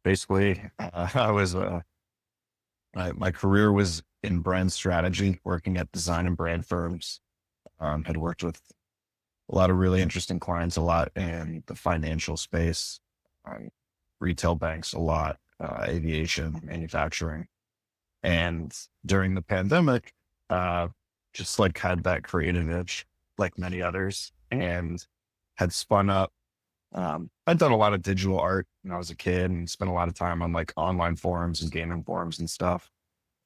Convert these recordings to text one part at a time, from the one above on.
Basically, my career was in brand strategy, working at design and brand firms. Had worked with a lot of really interesting clients, a lot in the financial space, um, retail banks, a lot, aviation, manufacturing. And during the pandemic, uh, just like had that creative itch, like many others, and had spun up. I'd done a lot of digital art when I was a kid and spent a lot of time on like online forums and gaming forums and stuff.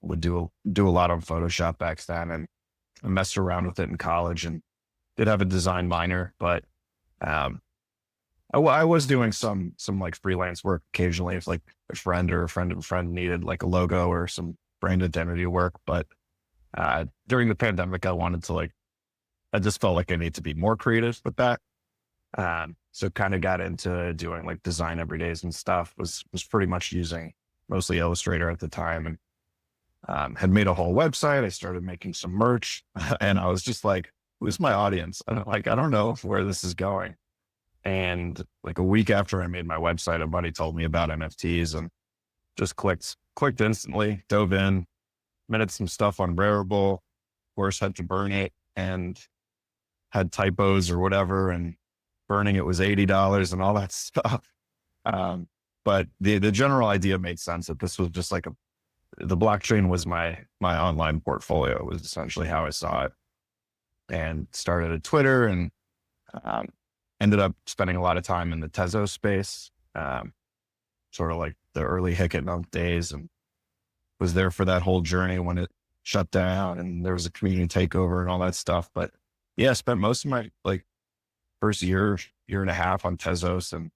Would do a lot on Photoshop back then, and I messed around with it in college and did have a design minor, but um, I was doing some like freelance work occasionally if like a friend or a friend of a friend needed like a logo or some brand identity work. But during the pandemic, I just felt like I need to be more creative with that. So kind of got into doing like design everydays and stuff. Was pretty much using mostly Illustrator at the time, and had made a whole website. I started making some merch, and I was just like, "Who's my audience?" And I'm like, I don't know where this is going. And like a week after I made my website, a buddy told me about NFTs, and just clicked instantly. Dove in, minted some stuff on Rarible. Of course, had to burn it and had typos or whatever, and burning it was $80 and all that stuff. But the general idea made sense that this was just like the blockchain was my online portfolio, was essentially how I saw it, and started a Twitter, and um, ended up spending a lot of time in the Tezos space, sort of like the early Hicket days, and was there for that whole journey when it shut down and there was a community takeover and all that stuff. But yeah, I spent most of my like first year and a half on Tezos, and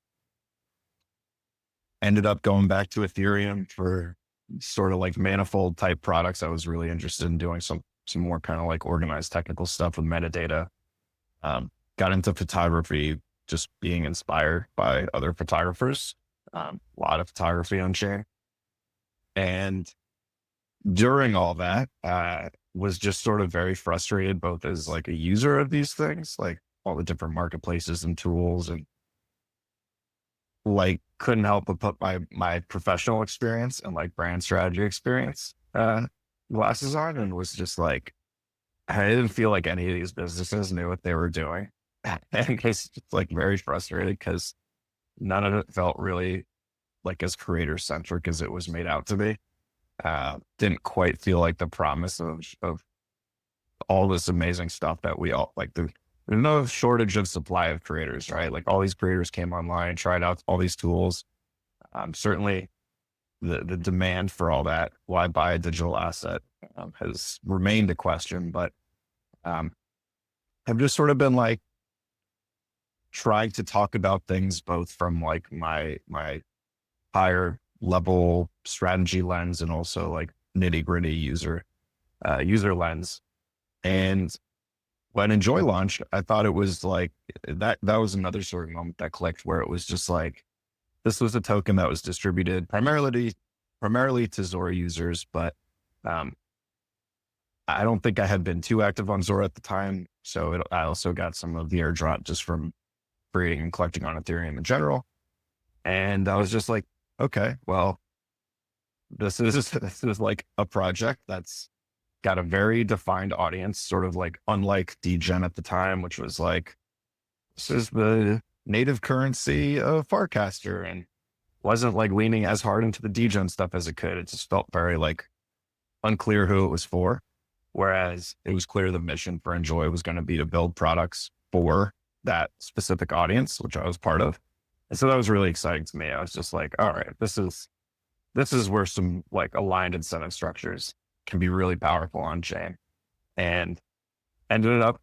ended up going back to Ethereum for sort of like manifold type products. I was really interested in doing some more kind of like organized technical stuff with metadata. Got into photography, just being inspired by other photographers. A lot of photography on chain. And during all that, was just sort of very frustrated, both as like a user of these things, like all the different marketplaces and tools, and like couldn't help but put my professional experience and like brand strategy experience glasses on, and was just like, I didn't feel like any of these businesses knew what they were doing. And it's just like very frustrated because none of it felt really like as creator centric as it was made out to be. Didn't quite feel like the promise of all this amazing stuff that we all like. There's no shortage of supply of creators, right? Like all these creators came online, tried out all these tools. Certainly the demand for all that, why buy a digital asset, has remained a question, but I've just sort of been like trying to talk about things both from like my higher level strategy lens and also like nitty gritty user lens. And when Enjoy launched, I thought it was like that was another sort of moment that clicked, where it was just like, this was a token that was distributed primarily to Zora users, but um, I don't think I had been too active on Zora at the time. So I also got some of the airdrop just from creating and collecting on Ethereum in general. And I was just like, okay, well, this is like a project that's got a very defined audience, sort of like unlike DGen at the time, which was like, this is the native currency of Farcaster, and wasn't like leaning as hard into the DGen stuff as it could. It just felt very like unclear who it was for. Whereas it was clear the mission for Enjoy was going to be to build products for that specific audience, which I was part of. And so that was really exciting to me. I was just like, all right, this is where some like aligned incentive structures can be really powerful on chain. And ended up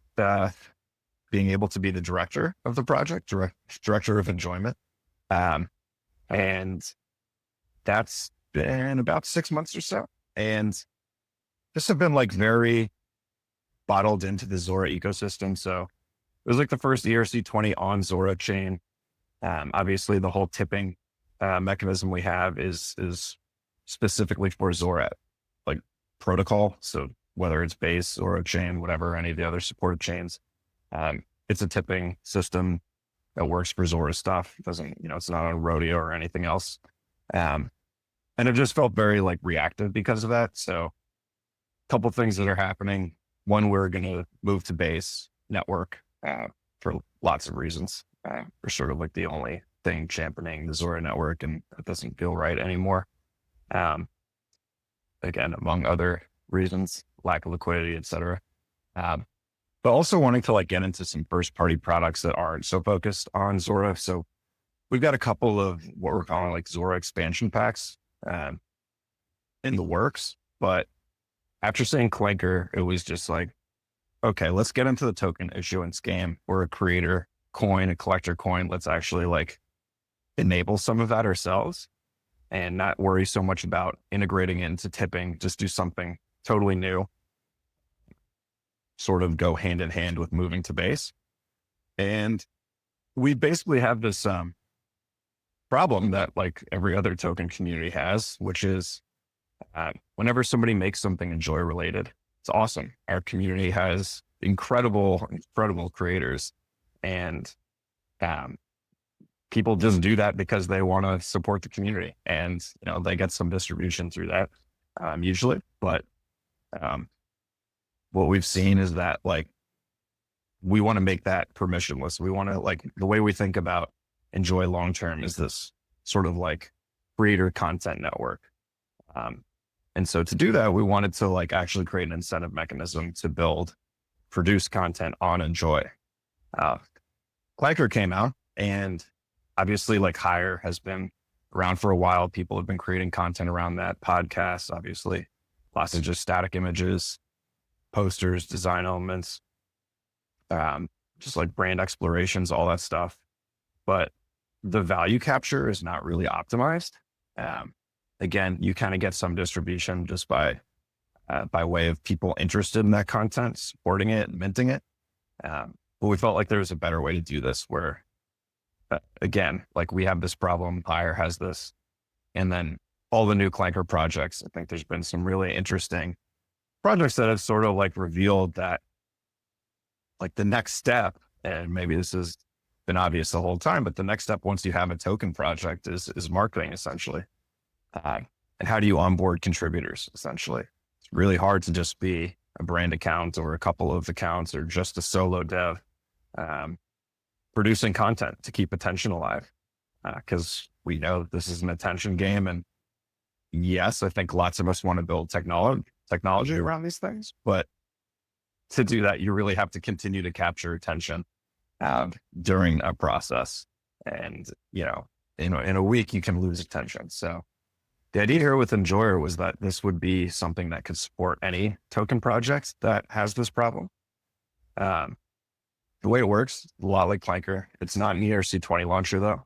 being able to be the director of the project, director of enjoyment. And that's been about 6 months or so. And just have been like very bottled into the Zora ecosystem. So it was like the first ERC20 on Zora chain. Obviously the whole tipping mechanism we have is specifically for Zora like protocol. So whether it's base or a chain, whatever, any of the other supported chains, it's a tipping system that works for Zora stuff. It doesn't, it's not on Rodeo or anything else. And it just felt very like reactive because of that. So a couple of things that are happening. One, we're going to move to base network for lots of reasons. We're sort of like the only thing championing the Zora network, and it doesn't feel right anymore. Again, among other reasons, lack of liquidity, et cetera. But also wanting to like get into some first party products that aren't so focused on Zora. So we've got a couple of what we're calling like Zora expansion packs in the works. But after saying Clanker, it was just like, okay, let's get into the token issuance game. We're a creator coin, a collector coin. Let's actually like enable some of that ourselves and not worry so much about integrating it into tipping. Just do something totally new, sort of go hand in hand with moving to base. And we basically have this problem that like every other token community has, which is whenever somebody makes something Enjoy related, it's awesome. Our community has incredible creators, and people just do that because they want to support the community, and they get some distribution through that usually. But what we've seen is that like we want to make that permissionless. We want to like the way we think about Enjoy long term is this sort of like creator content network. And so to do that, we wanted to like actually create an incentive mechanism to produce content on Enjoy. Clanker came out, and obviously like Hire has been around for a while. People have been creating content around that, podcasts, obviously, lots of just static images, posters, design elements, just like brand explorations, all that stuff. But the value capture is not really optimized. Again, you kind of get some distribution just by way of people interested in that content, supporting it, and minting it. But we felt like there was a better way to do this where, again, like we have this problem, Hire has this, and then all the new Clanker projects. I think there's been some really interesting projects that have sort of like revealed that like the next step, and maybe this has been obvious the whole time, but the next step once you have a token project is marketing essentially. And how do you onboard contributors essentially? It's really hard to just be a brand account or a couple of accounts or just a solo dev producing content to keep attention alive. Because we know this is an attention game. And yes, I think lots of us want to build technology around these things, but to do that, you really have to continue to capture attention during a process. And, in a week, you can lose attention. So the idea here with Enjoyer was that this would be something that could support any token project that has this problem. The way it works, a lot like Clanker, it's not an ERC20 launcher though.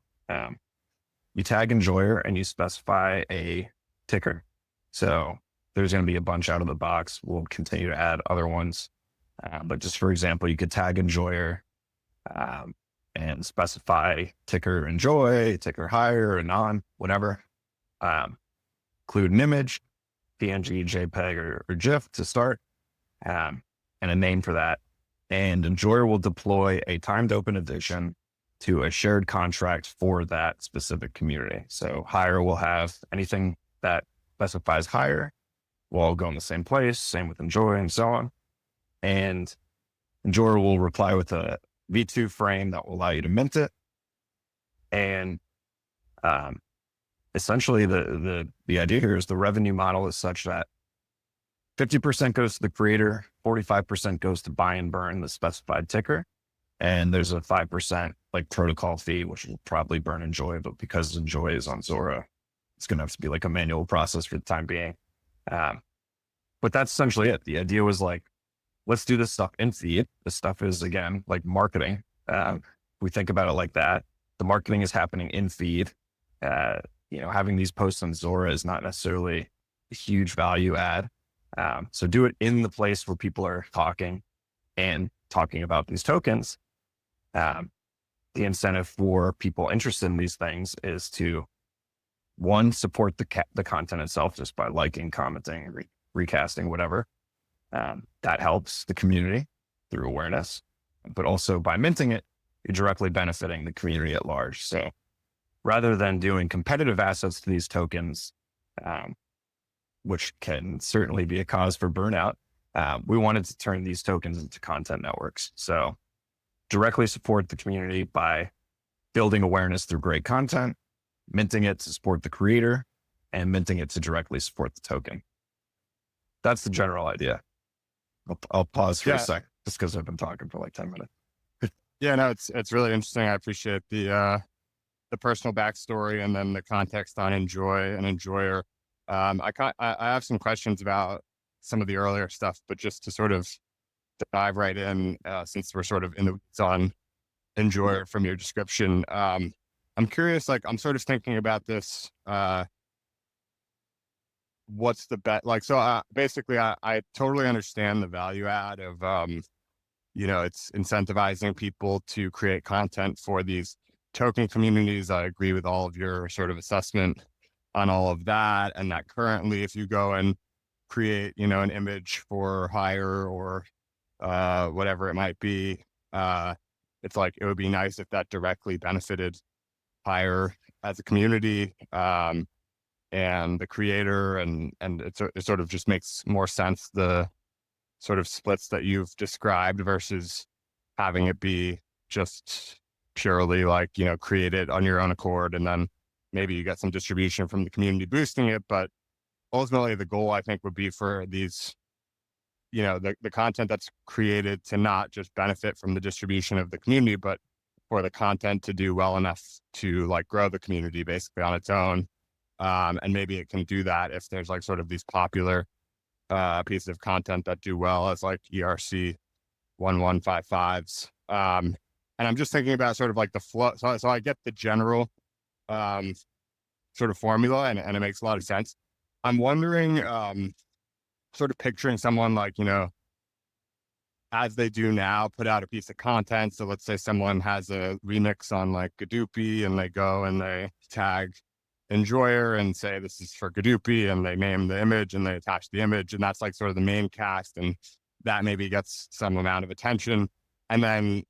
You tag Enjoyer and you specify a ticker. So there's going to be a bunch out of the box. We'll continue to add other ones. But just for example, you could tag Enjoyer and specify ticker Enjoy, ticker Hire, or non, whatever. Include an image, PNG, JPEG, or GIF to start, and a name for that. And Enjoyer will deploy a timed open edition to a shared contract for that specific community. So Hire will have anything that specifies Hire will all go in the same place, same with Enjoy, and so on. And Enjoyer will reply with a V2 frame that will allow you to mint it. And essentially the idea here is the revenue model is such that 50% goes to the creator, 45% goes to buy and burn the specified ticker. And there's a 5% like protocol fee, which will probably burn Enjoy, but because Enjoy is on Zora, it's going to have to be like a manual process for the time being. But that's essentially it. The idea was like, let's do this stuff in feed. This stuff is, again, like marketing. We think about it like that. The marketing is happening in feed. Having these posts on Zora is not necessarily a huge value add. So do it in the place where people are talking about these tokens. The incentive for people interested in these things is to, one, support the content itself just by liking, commenting, recasting, whatever. That helps the community through awareness, but also by minting it, you're directly benefiting the community at large. So rather than doing competitive assets to these tokens, um, which can certainly be a cause for burnout. We wanted to turn these tokens into content networks. So directly support the community by building awareness through great content, minting it to support the creator, and minting it to directly support the token. That's the general idea. I'll pause for a sec just because I've been talking for like 10 minutes. Yeah, no, it's really interesting. I appreciate the personal backstory and then the context on enjoy and enjoyer. I have some questions about some of the earlier stuff, but just to sort of dive right in, since we're sort of in the weeds on enjoyer from your description. I'm curious, like I'm sort of thinking about this. What's the bet? Like, so basically, I totally understand the value add of it's incentivizing people to create content for these token communities. I agree with all of your sort of assessment on all of that. And that currently, if you go and create, an image for hire or whatever it might be, it's like, it would be nice if that directly benefited hire as a community, and the creator, and it sort of just makes more sense, the sort of splits that you've described versus having it be just purely like, create it on your own accord. And then maybe you get some distribution from the community boosting it. But ultimately the goal, I think, would be for these, the content that's created to not just benefit from the distribution of the community, but for the content to do well enough to like grow the community basically on its own. And maybe it can do that if there's like sort of these popular pieces of content that do well, as like ERC 1155s. And I'm just thinking about sort of like the flow. So I get the general sort of formula, and it makes a lot of sense. I'm wondering, sort of picturing someone like, as they do now, put out a piece of content. So let's say someone has a remix on like Gadoopy, and they go and they tag enjoyer and say this is for Gadoopy, and they name the image and they attach the image, and that's like sort of the main cast, and that maybe gets some amount of attention. And then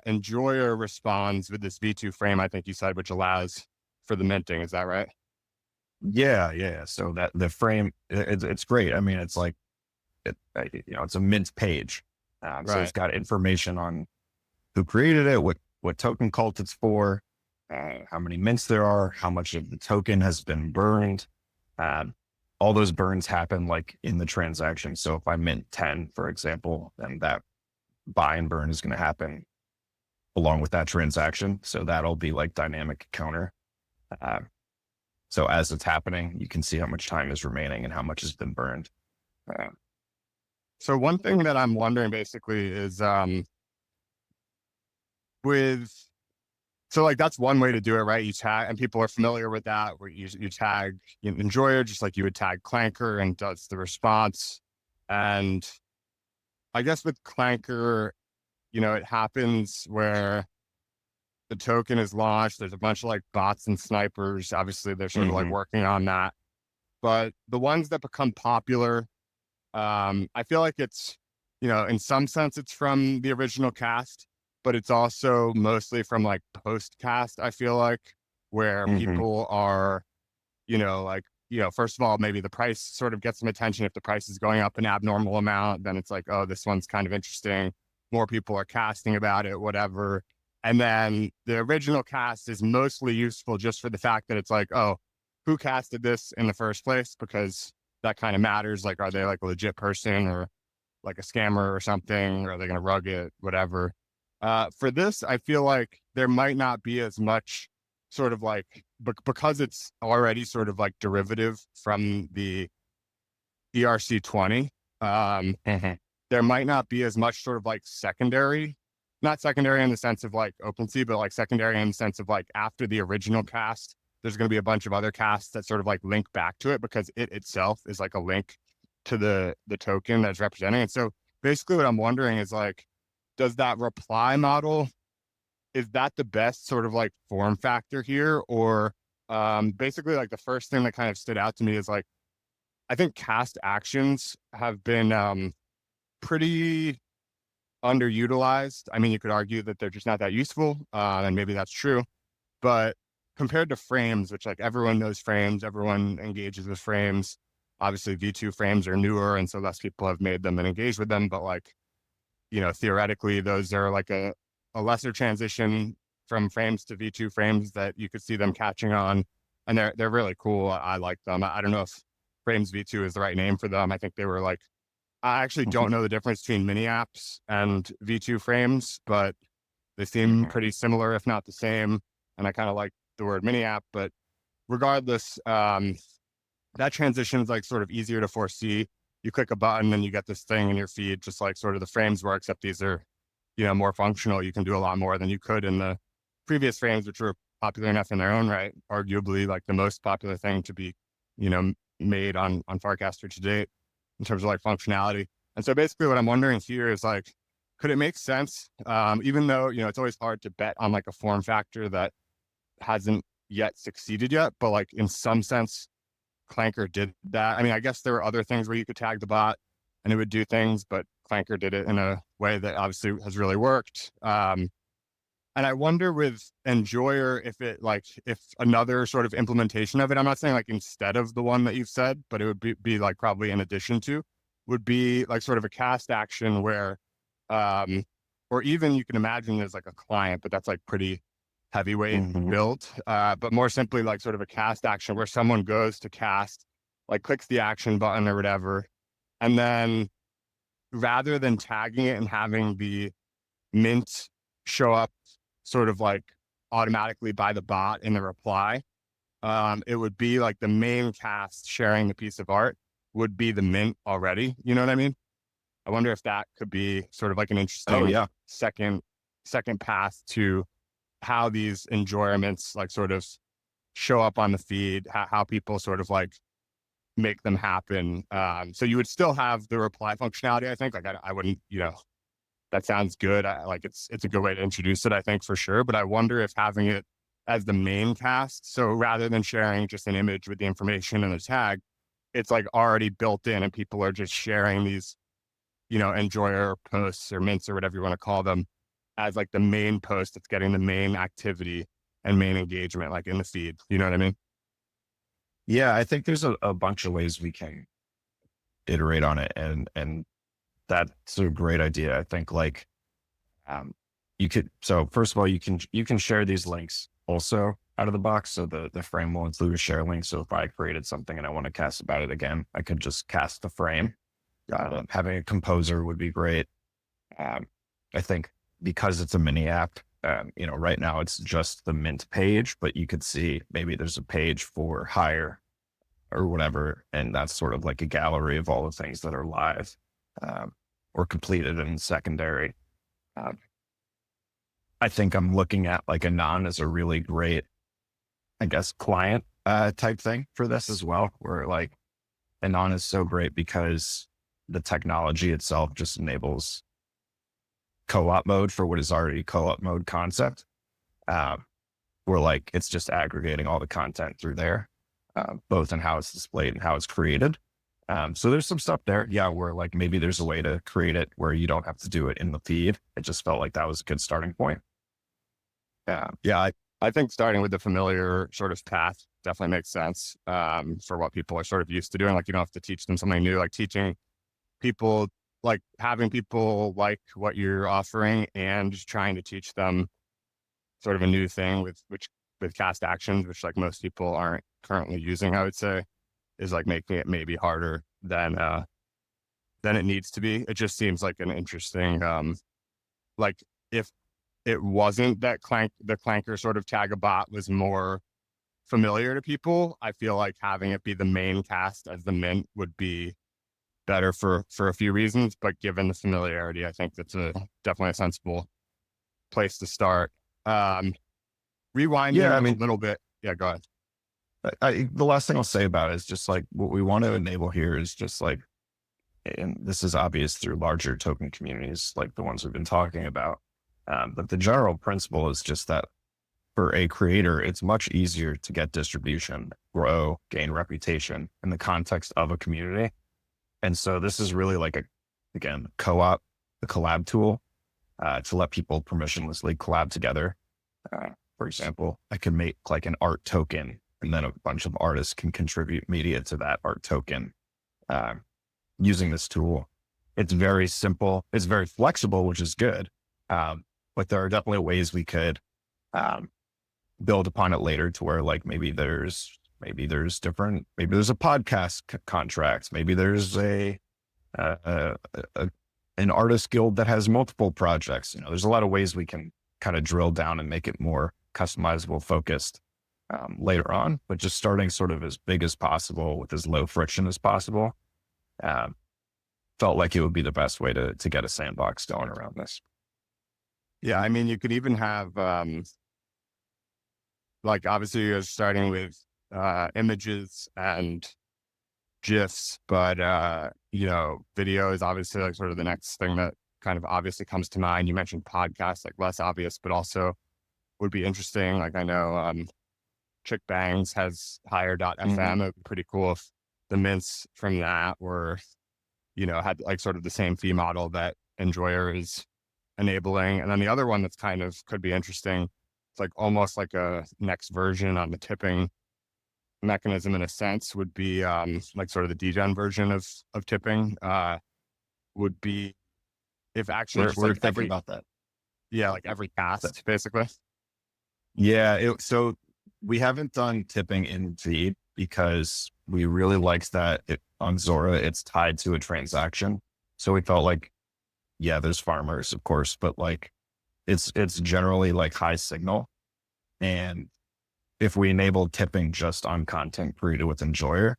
enjoyer responds with this V2 frame, I think you said, which allows for the minting. Is that right? Yeah. So that the frame, it's great. I mean, it's like, it's a mint page. So it's got information on who created it, what token cult it's for, how many mints there are, how much of the token has been burned. All those burns happen like in the transaction. So if I mint 10, for example, then that buy and burn is going to happen along with that transaction. So that'll be like dynamic counter. So as it's happening, you can see how much time is remaining and how much has been burned. So one thing that I'm wondering basically is so like that's one way to do it, right? You tag, and people are familiar with that, where you tag enjoyer just like you would tag Clanker, and does the response. And I guess with Clanker, it happens where the token is launched. There's a bunch of like bots and snipers. Obviously, they're sort of like working on that. But the ones that become popular, I feel like it's, in some sense, it's from the original cast, but it's also mostly from like post cast, I feel like, where people are, first of all, maybe the price sort of gets some attention. If the price is going up an abnormal amount, then it's like, oh, this one's kind of interesting. More people are casting about it, whatever. And then the original cast is mostly useful just for the fact that it's like, oh, who casted this in the first place? Because that kind of matters. Like, are they like a legit person or like a scammer or something? Or are they going to rug it, whatever? For this, I feel like there might not be as much sort of like, because it's already sort of like derivative from the ERC 20. There might not be as much sort of like secondary, not secondary in the sense of like OpenSea, but like secondary in the sense of like after the original cast, there's going to be a bunch of other casts that sort of like link back to it, because it itself is like a link to the token that's representing it. So basically what I'm wondering is like, does that reply model, is that the best sort of like form factor here? Or basically like the first thing that kind of stood out to me is like, I think cast actions have been pretty underutilized. I mean, you could argue that they're just not that useful, and maybe that's true. But compared to frames, which like everyone knows frames, everyone engages with frames. Obviously V2 frames are newer, and so less people have made them and engaged with them. But like, theoretically, those are like a lesser transition from frames to V2 frames that you could see them catching on. And they're really cool. I like them. I don't know if frames V2 is the right name for them. I think they were like, I actually don't know the difference between mini apps and V2 frames, but they seem pretty similar, if not the same. And I kind of like the word mini app, but regardless, that transition is like sort of easier to foresee. You click a button and you get this thing in your feed, just like sort of the frames were, except these are, more functional. You can do a lot more than you could in the previous frames, which were popular enough in their own right, arguably like the most popular thing to be, made on Farcaster to date in terms of like functionality. And so basically what I'm wondering here is like, could it make sense? Even though, it's always hard to bet on like a form factor that hasn't yet succeeded yet, but like in some sense, Clanker did that. I mean, I guess there were other things where you could tag the bot and it would do things, but Clanker did it in a way that obviously has really worked. And I wonder with Enjoyer if another sort of implementation of it, I'm not saying like instead of the one that you've said, but it would be like probably in addition to, would be like sort of a cast action where, or even you can imagine as like a client, but that's like pretty heavyweight build. But more simply like sort of a cast action where someone goes to cast, like clicks the action button or whatever. And then rather than tagging it and having the mint show up sort of like automatically by the bot in the reply, it would be like the main cast sharing the piece of art would be the mint already. You know what I mean? I wonder if that could be sort of like an interesting second path to how these enjoyments like sort of show up on the feed, how people sort of like make them happen. So you would still have the reply functionality. I think like I wouldn't, that sounds good. It's a good way to introduce it, I think for sure. But I wonder if having it as the main cast, so rather than sharing just an image with the information and the tag, it's like already built in and people are just sharing these, enjoyer posts or mints or whatever you want to call them as like the main post that's getting the main activity and main engagement, like in the feed. You know what I mean? Yeah, I think there's a bunch of ways we can iterate on it, and that's a great idea. I think like you could. So first of all, you can share these links also out of the box. So the frame will include a share link. So if I created something and I want to cast about it again, I could just cast the frame. Having a composer would be great. I think because it's a mini app, right now it's just the mint page, but you could see maybe there's a page for hire or whatever. And that's sort of like a gallery of all the things that are live or completed in secondary. I think I'm looking at like Anon as a really great, I guess, client type thing for this as well, where like Anon is so great because the technology itself just enables co-op mode for what is already co-op mode concept. Where like it's just aggregating all the content through there, both in how it's displayed and how it's created. So there's some stuff there, where like maybe there's a way to create it where you don't have to do it in the feed. It just felt like that was a good starting point. I think starting with the familiar sort of path definitely makes sense for what people are sort of used to doing. Like you don't have to teach them something new, like teaching people, like having people like what you're offering and just trying to teach them sort of a new thing with cast actions, which like most people aren't currently using, I would say, is like making it maybe harder than it needs to be. It just seems like an interesting, like if it wasn't that the Clanker sort of tag a bot was more familiar to people, I feel like having it be the main cast as the mint would be better for a few reasons. But given the familiarity, I think that's definitely a sensible place to start. Rewinding a little bit. Yeah, go ahead. The last thing I'll say about it is just like what we want to enable here is just like, and this is obvious through larger token communities like the ones we've been talking about. But the general principle is just that for a creator, it's much easier to get distribution, grow, gain reputation in the context of a community. And so this is really like a collab tool to let people permissionlessly collab together for example, I can make like an art token, and then a bunch of artists can contribute media to that art token uh, using this tool. It's very simple. It's very flexible, which is good. But there are definitely ways we could um, build upon it later to where like maybe there's a podcast contract. Maybe there's uh, a, an artist guild that has multiple projects. There's a lot of ways we can kind of drill down and make it more customizable, focused later on, but just starting sort of as big as possible with as low friction as possible. Felt like it would be the best way to get a sandbox going around this. Yeah. I mean, you could even have, like, obviously you're starting with images and GIFs, but, video is obviously like sort of the next thing that kind of obviously comes to mind. You mentioned podcasts, like less obvious, but also would be interesting. Like I know Chick Bangs has Hire.fm. It would be pretty cool if the mints from that were, had like sort of the same fee model that Enjoyer is enabling. And then the other one that's kind of could be interesting, it's like almost like a next version on the tipping mechanism in a sense, would be like sort of the degen version of tipping, would be if actually We're, just we're like thinking about that. like every cast basically. Yeah. So we haven't done tipping in feed because we really liked that on Zora, it's tied to a transaction. So we felt like, yeah, there's farmers, of course, but like it's generally like high signal. And if we enabled tipping just on content created with Enjoyer,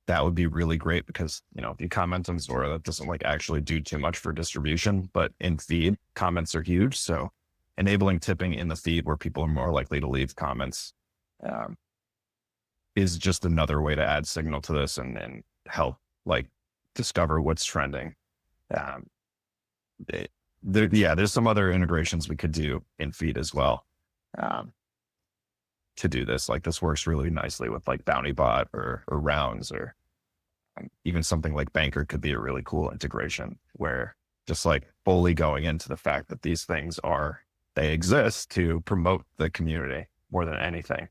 that would be really great because, if you comment on Zora, that doesn't like actually do too much for distribution, but in feed, comments are huge. So enabling tipping in the feed where people are more likely to leave comments is just another way to add signal to this and help like discover what's trending. There's some other integrations we could do in feed as well to do this. Like this works really nicely with like Bounty Bot or rounds, or even something like Banker could be a really cool integration where just like fully going into the fact that these things they exist to promote the community more than anything.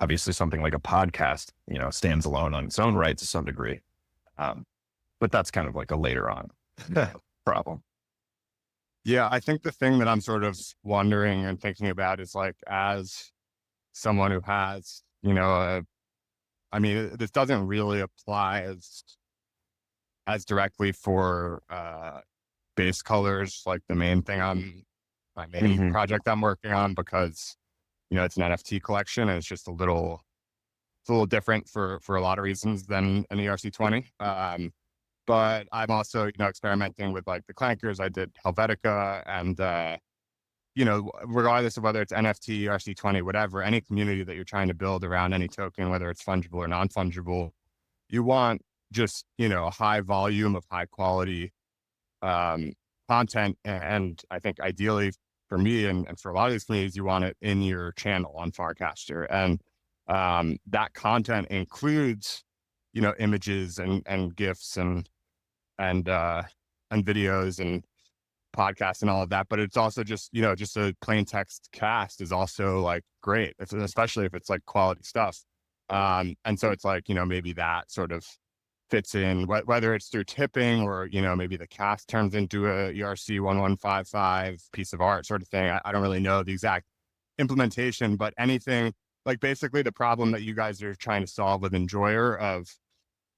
Obviously something like a podcast, stands alone on its own right to some degree. But that's kind of like a later on problem. Yeah, I think the thing that I'm sort of wondering and thinking about is like, as someone who has, I mean, this doesn't really apply as directly for base colors, like the main thing on my main project I'm working on, because it's an NFT collection and it's just a little different for a lot of reasons than an ERC20. But I'm also, experimenting with like the clankers. I did Helvetica and, regardless of whether it's NFT, ERC20, whatever, any community that you're trying to build around any token, whether it's fungible or non-fungible, you want just, a high volume of high quality content. And I think ideally for me and for a lot of these communities, you want it in your channel on Farcaster. And that content includes, images and GIFs and videos and podcasts and all of that. But it's also just, just a plain text cast is also like great, especially if it's like quality stuff. And so it's like, maybe that sort of fits in, whether it's through tipping or, maybe the cast turns into a ERC 1155 piece of art sort of thing. I don't really know the exact implementation, but anything like basically the problem that you guys are trying to solve with Enjoyer of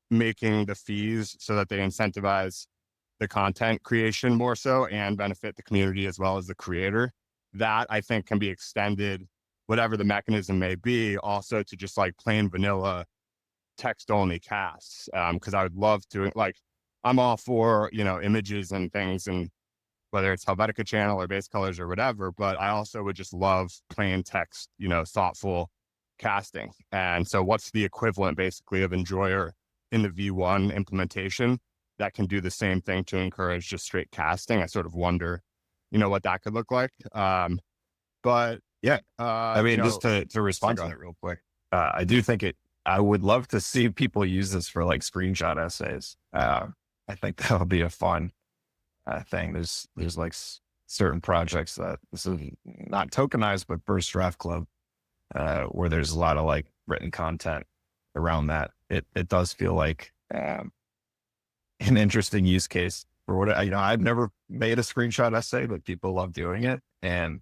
making the fees so that they incentivize the content creation more so and benefit the community as well as the creator, that I think can be extended, whatever the mechanism may be, also to just like plain vanilla text only casts. Cause I would love to, like, I'm all for, images and things, and whether it's Helvetica channel or base colors or whatever, but I also would just love plain text, thoughtful casting. And so what's the equivalent basically of Enjoyer in the V1 implementation that can do the same thing to encourage just straight casting? I sort of wonder, what that could look like. But yeah, I mean, just to respond to that real quick, I do think I would love to see people use this for like screenshot essays. I think that would be a fun thing. There's like certain projects that this is not tokenized, but First Draft Club, where there's a lot of like written content around that. It does feel like an interesting use case for what, I've never made a screenshot essay, but people love doing it and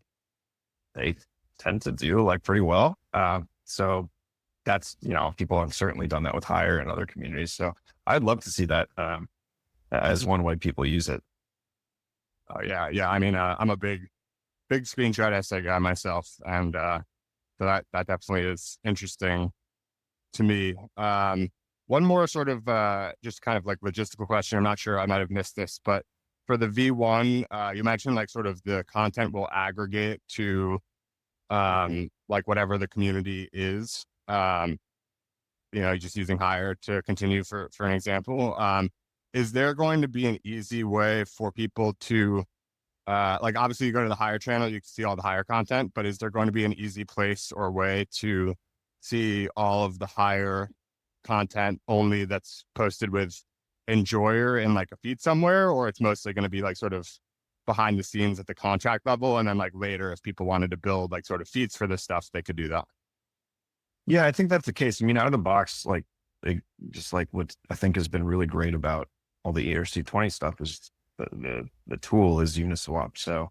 they tend to do like pretty well. So that's, people have certainly done that with Hire and other communities. So I'd love to see that as one way people use it. Oh yeah. Yeah. I mean, I'm a big screenshot essay guy myself. And, so that definitely is interesting to me. One more sort of, just kind of like logistical question. I'm not sure, I might've missed this, but for the V1, you mentioned like sort of the content will aggregate to, like whatever the community is, just using Hire to continue for an example. Is there going to be an easy way for people to, like obviously you go to the Hire channel, you can see all the Hire content, but is there going to be an easy place or way to see all of the Hire content only that's posted with Enjoyer in like a feed somewhere, or it's mostly going to be like sort of behind the scenes at the contract level, and then like later if people wanted to build like sort of feeds for this stuff, they could do that? Yeah, I think that's the case. I mean, out of the box, like just like what I think has been really great about all the ERC20 stuff is the tool is Uniswap. So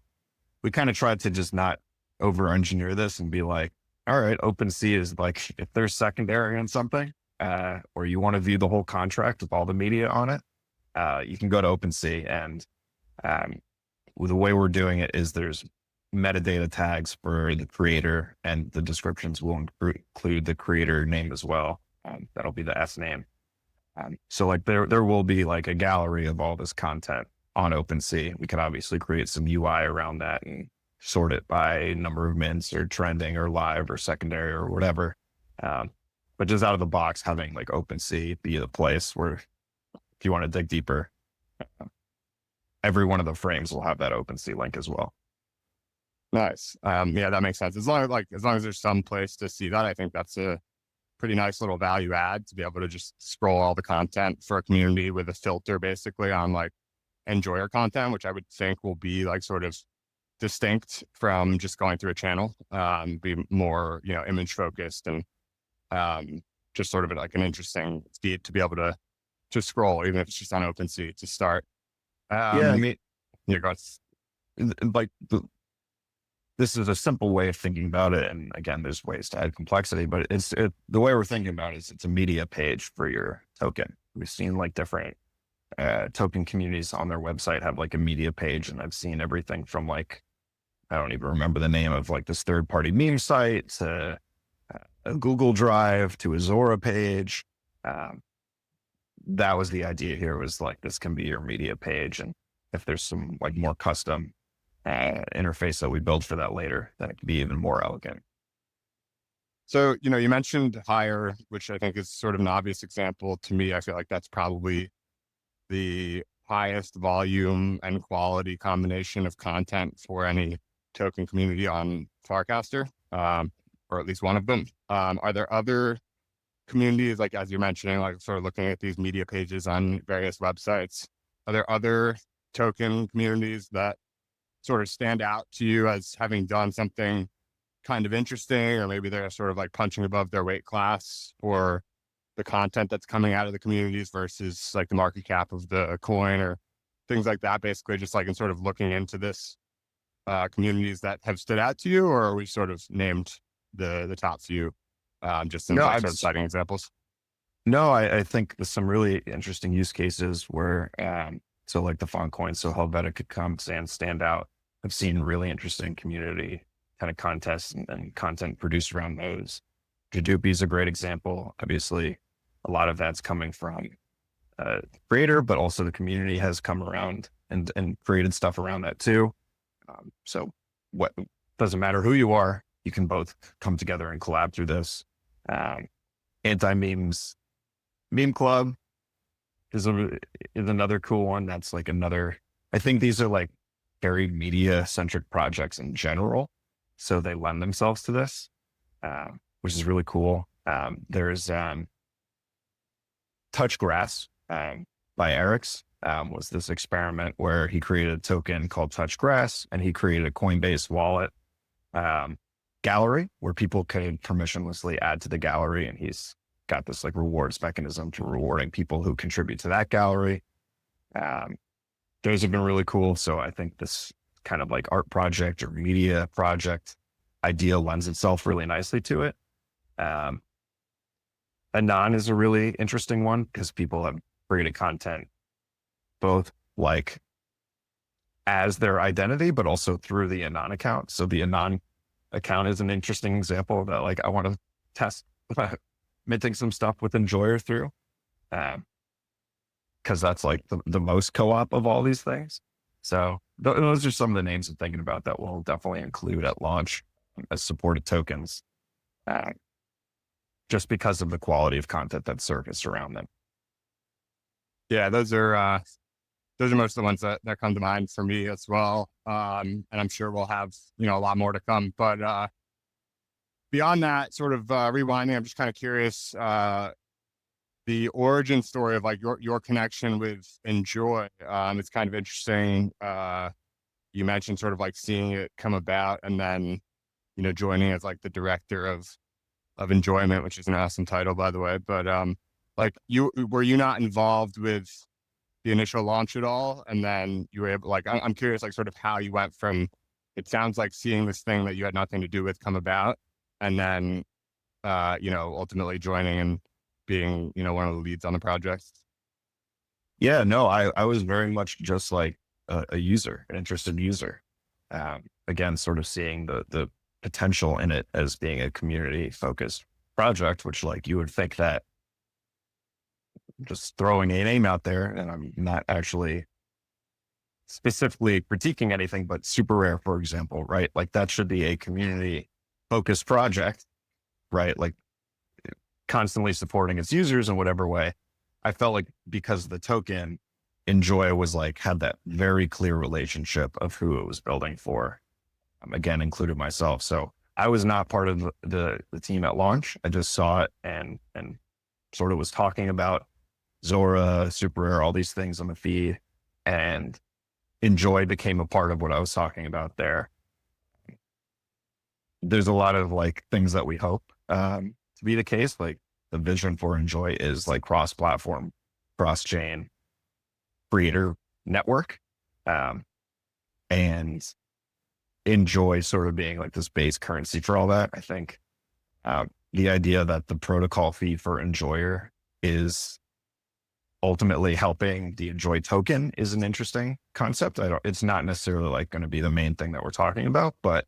we kind of tried to just not over engineer this and be like, all right, OpenSea is like, if there's secondary on something, or you want to view the whole contract with all the media on it, you can go to OpenSea. And the way we're doing it is there's metadata tags for the creator, and the descriptions will include the creator name as well. That'll be the S name. So like there will be like a gallery of all this content on OpenSea. We could obviously create some UI around that and sort it by number of mints or trending or live or secondary or whatever. But just out of the box, having like OpenSea be the place where if you want to dig deeper, every one of the frames will have that OpenSea link as well. Nice. Yeah, that makes sense. As long as there's some place to see that, I think that's a pretty nice little value add to be able to just scroll all the content for a community with a filter basically on like Enjoyer content, which I would think will be like sort of distinct from just going through a channel, be more, image focused and just sort of like an interesting feed to be able to scroll, even if it's just on OpenSea to start. Yeah, I mean, yeah, go ahead. like this is a simple way of thinking about it. And again, there's ways to add complexity, but the way we're thinking about it is it's a media page for your token. We've seen like different token communities on their website have like a media page. And I've seen everything from like, I don't even remember the name of like this third-party meme site to a Google Drive to a Zora page. That was the idea here, was like, this can be your media page. And if there's some like more custom interface that we build for that later, then it can be even more elegant. So, you mentioned Hire, which I think is sort of an obvious example to me. I feel like that's probably the highest volume and quality combination of content for any token community on Farcaster, or at least one of them. Are there other communities, like as you're mentioning, like sort of looking at these media pages on various websites? Are there other token communities that sort of stand out to you as having done something kind of interesting, or maybe they're sort of like punching above their weight class, or the content that's coming out of the communities versus like the market cap of the coin or things like that? Basically just like in sort of looking into this, communities that have stood out to you, or are we sort of named the top few, just in like sort of citing examples? No, I think there's some really interesting use cases where, so like the font coin, so Helvetica comes and Standout. I've seen really interesting community kind of contests and content produced around those. Jadupi is a great example. Obviously, a lot of that's coming from creator, but also the community has come around and created stuff around that too. So what doesn't matter who you are, you can both come together and collab through this. Anti-memes meme club is another cool one. That's like another, I think these are like very media centric projects in general. So they lend themselves to this, which is really cool. There's Touch Grass by Eric's. was this experiment where he created a token called Touch Grass, and he created a Coinbase wallet gallery where people could permissionlessly add to the gallery. And he's got this like rewards mechanism for rewarding people who contribute to that gallery. Those have been really cool. So I think this kind of like art project or media project idea lends itself really nicely to it. Anon is a really interesting one because people have created content both like as their identity, but also through the Anon account. So the Anon account is an interesting example that like I want to test minting some stuff with Enjoyer through. Because that's like the most co-op of all these things. So those are some of the names I'm thinking about that we'll definitely include at launch as supported tokens, just because of the quality of content that's surfaced around them. Yeah, those are most of the ones that come to mind for me as well. And I'm sure we'll have, a lot more to come. But beyond that, sort of rewinding, I'm just kind of curious, the origin story of like your connection with Enjoy. It's kind of interesting. You mentioned sort of like seeing it come about and then, joining as like the director of Enjoyment, which is an awesome title, by the way. But like were you not involved with the initial launch at all? And then you were able, like, I'm curious, like sort of how you went from, it sounds like seeing this thing that you had nothing to do with come about, and then, ultimately joining and being, one of the leads on the project. Yeah, no, I was very much just like a user, an interested user. Again, sort of seeing the potential in it as being a community focused project, which like you would think that just throwing a name out there, and I'm not actually specifically critiquing anything, but Super Rare, for example, right? Like that should be a community focused project, right? Like constantly supporting its users in whatever way. I felt like because of the token, Enjoy was like, had that very clear relationship of who it was building for. Again, included myself. So I was not part of the team at launch. I just saw it and sort of was talking about Zora, Super Rare, all these things on the feed, and Enjoy became a part of what I was talking about there. There's a lot of like things that we hope to be the case. Like the vision for Enjoy is like cross-platform, cross-chain creator network, and Enjoy sort of being like this base currency for all that. I think the idea that the protocol fee for Enjoyer is ultimately helping the Enjoy token is an interesting concept. It's not necessarily like going to be the main thing that we're talking about, but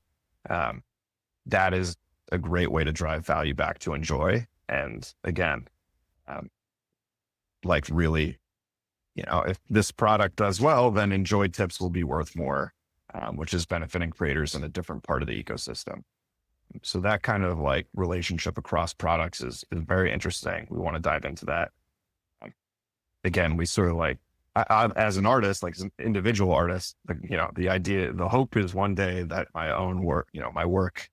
that is a great way to drive value back to Enjoy. And again, like really, if this product does well, then Enjoy tips will be worth more, which is benefiting creators in a different part of the ecosystem. So that kind of like relationship across products is very interesting. We want to dive into that. Again, we sort of like, I, as an artist, like as an individual artist, the idea, the hope is one day that my own work, my work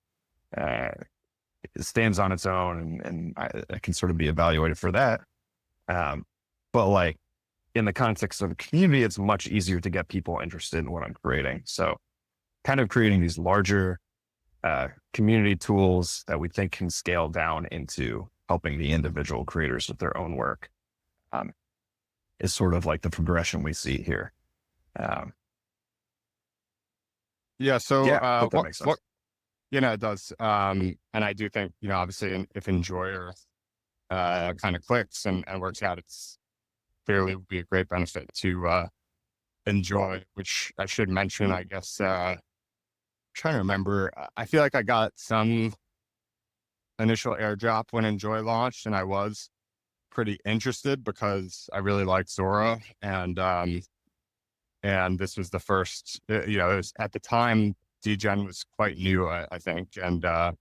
stands on its own and I can sort of be evaluated for that. But like in the context of a community, it's much easier to get people interested in what I'm creating. So kind of creating these larger community tools that we think can scale down into helping the individual creators with their own work is sort of like the progression we see here. Yeah. So, hope that makes sense. it does. And I do think, obviously if Enjoyer kind of clicks and works out, it's clearly would be a great benefit to Enjoy, which I should mention, I guess, trying to remember, I feel like I got some initial airdrop when Enjoy launched, and I was pretty interested because I really liked Zora, and this was the first, it was at the time degen was quite new, I think, and I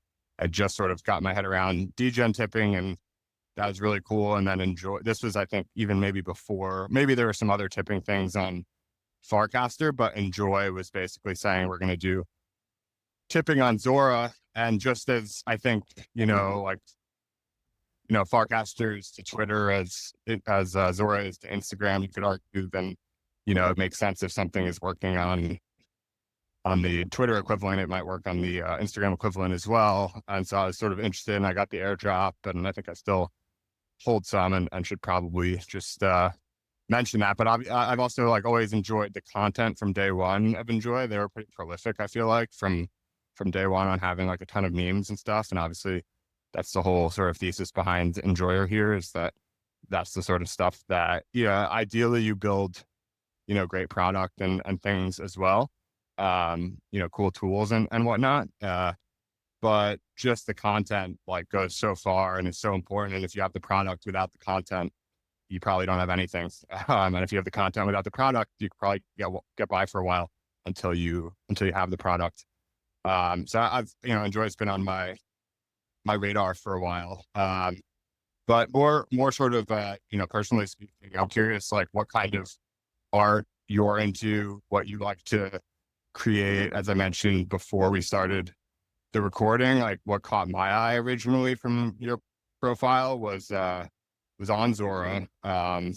just sort of got my head around degen tipping, and that was really cool. And then Enjoy, this was, I think, even maybe before, maybe there were some other tipping things on Farcaster, but Enjoy was basically saying we're going to do tipping on Zora. And just as I think, Farcaster's to Twitter as Zora is to Instagram, you could argue then it makes sense if something is working on the Twitter equivalent, it might work on the Instagram equivalent as well. And so I was sort of interested, and I got the airdrop, and I think I still hold some, and should probably just mention that. But I've also like always enjoyed the content from day one of Enjoy. They were pretty prolific, I feel like, from day one, on having like a ton of memes and stuff. And obviously that's the whole sort of thesis behind Enjoyer here, is that that's the sort of stuff that, ideally you build, great product and things as well. Cool tools and whatnot. But just the content like goes so far and is so important. And if you have the product without the content, you probably don't have anything. And if you have the content without the product, you could probably get by for a while until you have the product. So I've, Enjoy's been on my radar for a while. But more sort of, personally speaking, I'm curious, like what kind of art you're into, what you like to create. As I mentioned before we started the recording, like what caught my eye originally from your profile was on Zora. A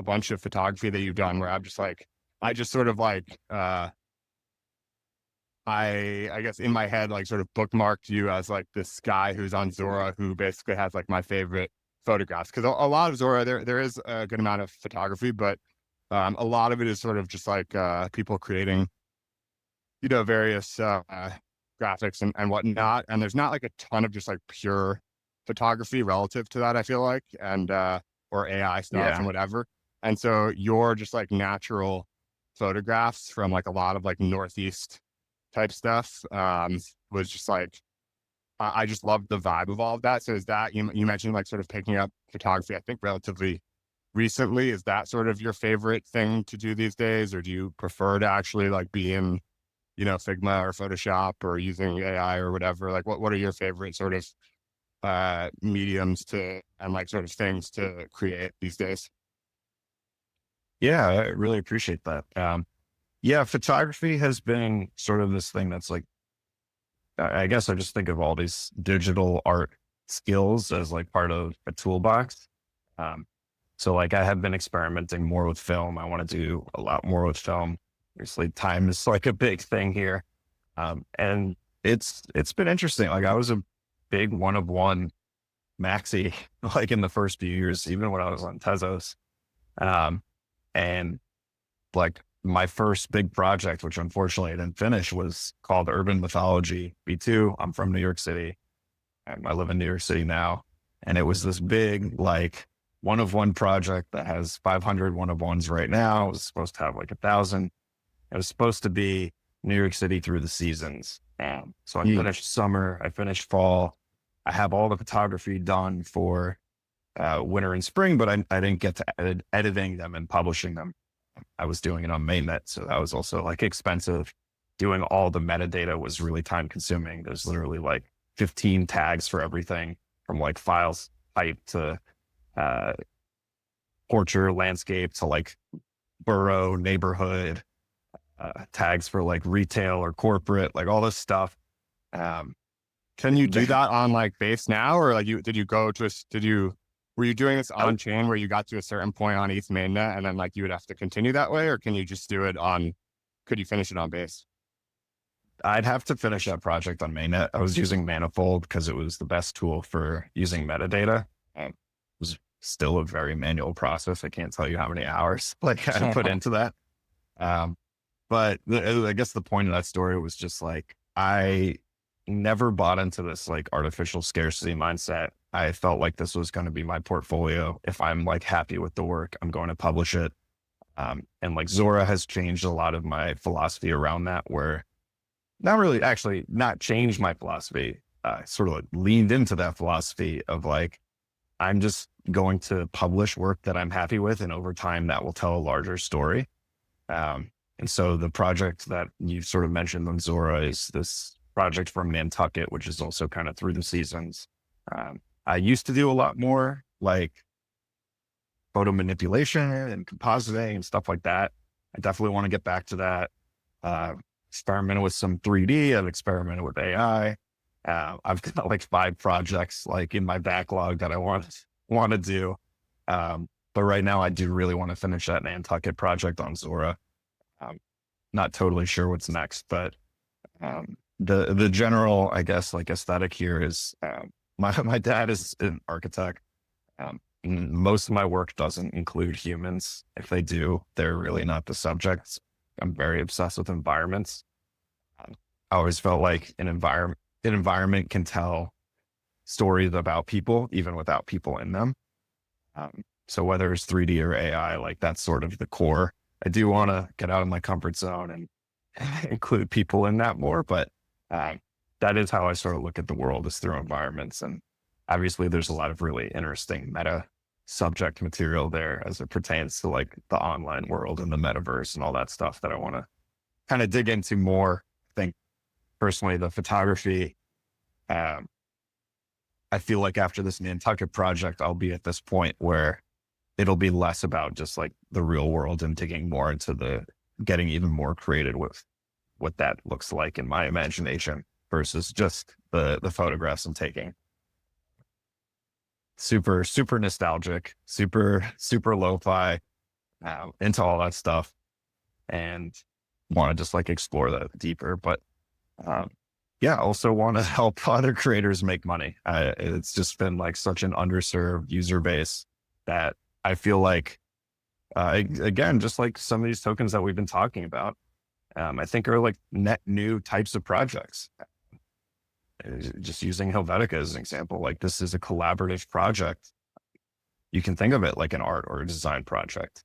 bunch of photography that you've done where I just sort of like, I guess in my head, like sort of bookmarked you as like this guy who's on Zora who basically has like my favorite photographs. Cause a lot of Zora, there is a good amount of photography, but a lot of it is sort of just like people creating, various graphics and whatnot. And there's not like a ton of just like pure photography relative to that, I feel like, and or AI stuff and whatever. And so your just like natural photographs from like a lot of like Northeast type stuff was just like, I just loved the vibe of all of that. So is that, you mentioned like sort of picking up photography, I think relatively recently. Is that sort of your favorite thing to do these days? Or do you prefer to actually like be in, Figma or Photoshop or using AI or whatever? Like what are your favorite sort of mediums and like sort of things to create these days? Yeah, I really appreciate that. Photography has been sort of this thing that's like, I guess I just think of all these digital art skills as like part of a toolbox. So like I have been experimenting more with film. I want to do a lot more with film. Obviously time is like a big thing here. And it's been interesting. Like I was a big one of one maxi, like in the first few years, even when I was on Tezos. And like my first big project, which unfortunately I didn't finish, was called Urban Mythology V2. I'm from New York City and I live in New York City now. And it was this big, like one of one project that has 500 one of ones right now. It was supposed to have like 1,000. It was supposed to be New York City through the seasons. So I finished summer, I finished fall. I have all the photography done for winter and spring, but I didn't get to editing them and publishing them. I was doing it on mainnet. So that was also like expensive. Doing all the metadata was really time consuming. There's literally like 15 tags for everything from like files type to portrait, landscape to like borough, neighborhood, tags for like retail or corporate, like all this stuff. Can you do that on like base now? Or like were you doing this on chain where you got to a certain point on ETH mainnet and then like you would have to continue that way? Or can you just do it could you finish it on base? I'd have to finish that project on mainnet. I was using Manifold because it was the best tool for using metadata. It was still a very manual process. I can't tell you how many hours like I put into that. But I guess the point of that story was just like, I never bought into this like artificial scarcity mindset. I felt like this was going to be my portfolio. If I'm like happy with the work, I'm going to publish it. And like Zora has changed a lot of my philosophy around that, where not changed my philosophy. Sort of like leaned into that philosophy of like, I'm just going to publish work that I'm happy with. And over time that will tell a larger story. And so the project that you sort of mentioned on Zora is this project from Nantucket, which is also kind of through the seasons. I used to do a lot more like photo manipulation and compositing and stuff like that. I definitely want to get back to that. Experimented with some 3D. I've experimented with AI. I've got like 5 projects like in my backlog that I want to do. But right now I do really want to finish that Nantucket project on Zora. Um, Not totally sure what's next, but the general, I guess, like aesthetic here is my dad is an architect. Most of my work doesn't include humans. If they do, they're really not the subjects. I'm very obsessed with environments. I always felt like an environment can tell stories about people, even without people in them. So whether it's 3D or AI, like that's sort of the core. I do want to get out of my comfort zone and include people in that more, but that is how I sort of look at the world, is through environments. And obviously there's a lot of really interesting meta subject material there as it pertains to like the online world and the metaverse and all that stuff that I want to kind of dig into more. I think personally, the photography, I feel like after this Nantucket project, I'll be at this point where it'll be less about just like the real world and digging more into getting even more creative with what that looks like in my imagination versus just the photographs I'm taking. Super, super nostalgic, super lo-fi, into all that stuff, and want to just like explore that deeper. But yeah, also want to help other creators make money. It's just been like such an underserved user base that I feel like, again, just like some of these tokens that we've been talking about, I think are like net new types of projects. Just using Helvetica as an example, like this is a collaborative project. You can think of it like an art or a design project.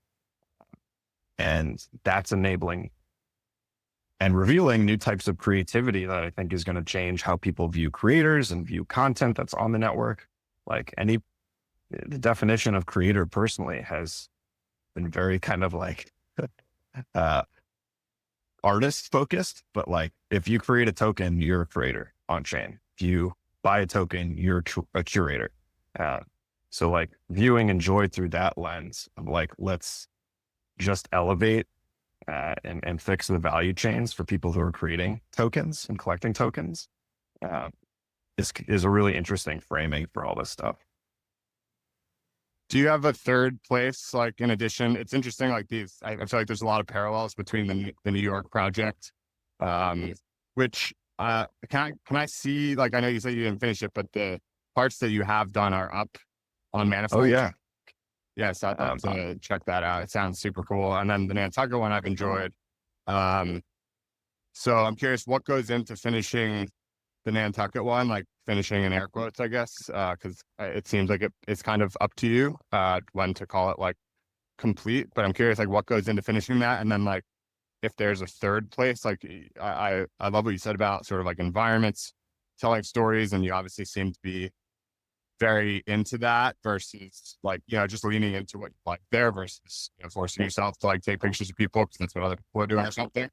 And that's enabling and revealing new types of creativity that I think is going to change how people view creators and view content that's on the network. Like the definition of creator personally has been very kind of like artist focused, but like if you create a token, you're a creator on chain. If you buy a token, you're a curator. So like viewing and joy through that lens of like, let's just elevate and fix the value chains for people who are creating tokens and collecting tokens is a really interesting framing for all this stuff. Do you have a third place? Like in addition, it's interesting. Like these, I feel like there's a lot of parallels between the New York project, which can I see? Like I know you said you didn't finish it, but the parts that you have done are up on Manifold. Oh yeah, yes, I'd love to check that out. It sounds super cool. And then the Nantucket one I've enjoyed. So I'm curious, what goes into finishing the Nantucket one, like finishing in air quotes, I guess, because it seems like it's kind of up to you when to call it like complete. But I'm curious, like what goes into finishing that, and then like if there's a third place. Like I love what you said about sort of like environments, telling stories, and you obviously seem to be very into that versus like just leaning into what you like there versus forcing yourself to like take pictures of people because that's what other people are doing or something.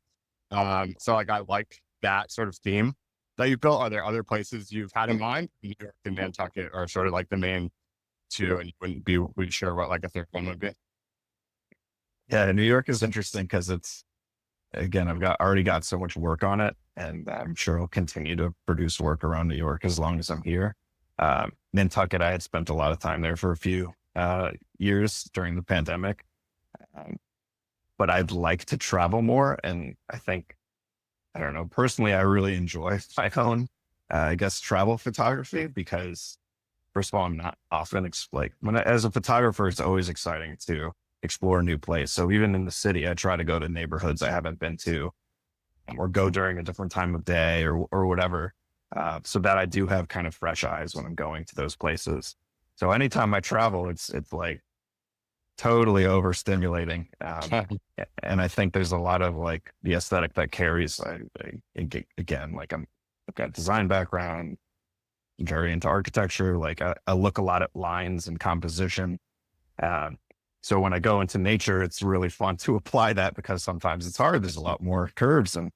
So like I like that sort of theme that you built. Are there other places you've had in mind? New York and Nantucket are sort of like the main two, and you wouldn't be really sure what like a third one would be. Yeah, New York is interesting because again, I've already got so much work on it, and I'm sure I'll continue to produce work around New York as long as I'm here. Nantucket, I had spent a lot of time there for a few years during the pandemic, but I'd like to travel more. And I think, I don't know, personally, I really enjoy my own, I guess, travel photography because, first of all, I'm not often as a photographer, it's always exciting to explore a new place. So even in the city, I try to go to neighborhoods I haven't been to, or go during a different time of day or whatever, so that I do have kind of fresh eyes when I'm going to those places. So anytime I travel, it's like totally overstimulating. And I think there's a lot of like the aesthetic that carries. Again, like I've got design background, very into architecture. Like I look a lot at lines and composition. So when I go into nature, it's really fun to apply that because sometimes it's hard. There's a lot more curves, and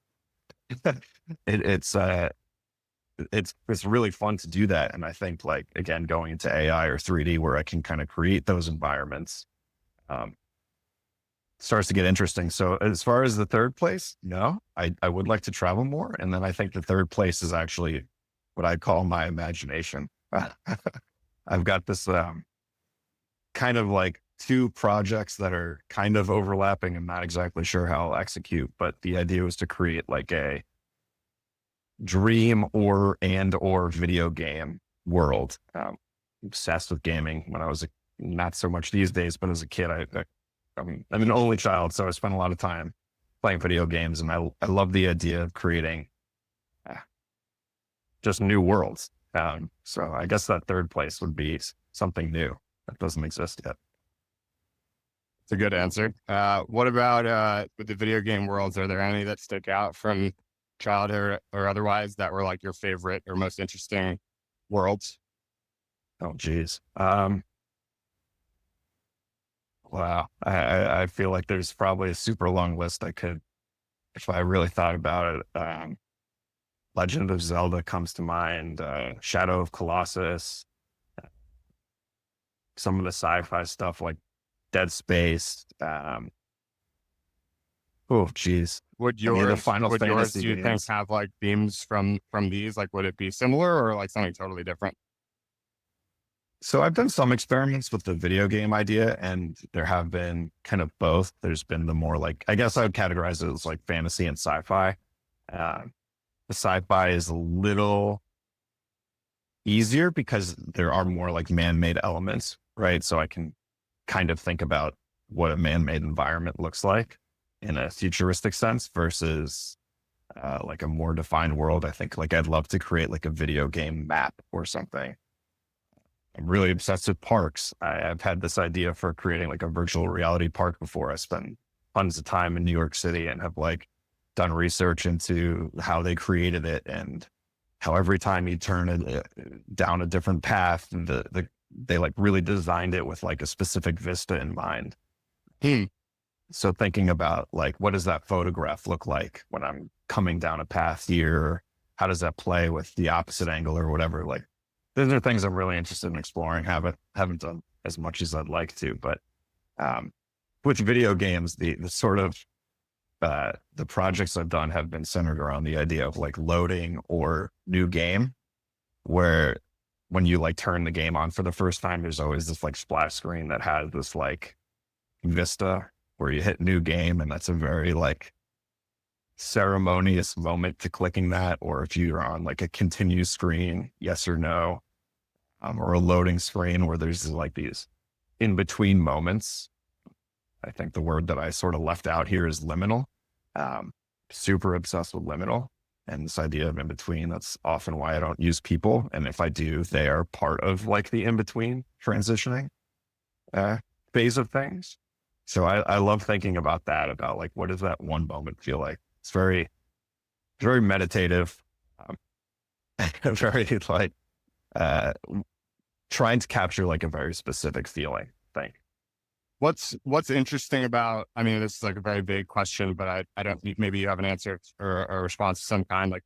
it's really fun to do that. And I think like, again, going into AI or 3D where I can kind of create those environments, starts to get interesting. So as far as the third place, no, I would like to travel more. And then I think the third place is actually what I call my imagination. I've got this kind of like two projects that are kind of overlapping. I'm not exactly sure how I'll execute, but the idea was to create like a dream or video game world. Obsessed with gaming when I was not so much these days, but as a kid, I'm an only child, so I spent a lot of time playing video games, and I love the idea of creating just new worlds. So I guess that third place would be something new that doesn't exist yet. It's a good answer. What about with the video game worlds? Are there any that stick out from childhood or otherwise that were like your favorite or most interesting worlds? Oh, geez. Wow. I feel like there's probably a super long list I could, if I really thought about it. Legend of Zelda comes to mind, Shadow of Colossus, some of the sci-fi stuff like Dead Space. Oh, geez. Would Any of the yours, Final would yours, Fantasy do you think, games. have like themes from these? Like, would it be similar or like something totally different? So I've done some experiments with the video game idea, and there have been kind of both. There's been the more like, I guess I would categorize it as like fantasy and sci-fi. Uh, the sci-fi is a little easier because there are more like man-made elements, right? So I can kind of think about what a man-made environment looks like in a futuristic sense versus like a more defined world. I think like I'd love to create like a video game map or something. I'm really obsessed with parks. I've had this idea for creating like a virtual reality park before. I spent tons of time in New York City and have like done research into how they created it and how every time you turn it down a different path, they like really designed it with like a specific vista in mind. So thinking about like, what does that photograph look like when I'm coming down a path here? How does that play with the opposite angle or whatever? Like, those are things I'm really interested in exploring. Haven't done as much as I'd like to, but with video games, the sort of the projects I've done have been centered around the idea of like loading or new game, where when you like turn the game on for the first time, there's always this like splash screen that has this like vista where you hit new game, and that's a very like ceremonious moment to clicking that. Or if you're on like a continue screen, yes or no, or a loading screen where there's like these in between moments. I think the word that I sort of left out here is liminal. Super obsessed with liminal and this idea of in between. That's often why I don't use people. And if I do, they are part of like the in between transitioning phase of things. So I love thinking about that, about like, what does that one moment feel like? It's very meditative, very like trying to capture like a very specific feeling thing. What's interesting about, I mean, this is like a very big question, but I don't, maybe you have an answer or a response of some kind. Like,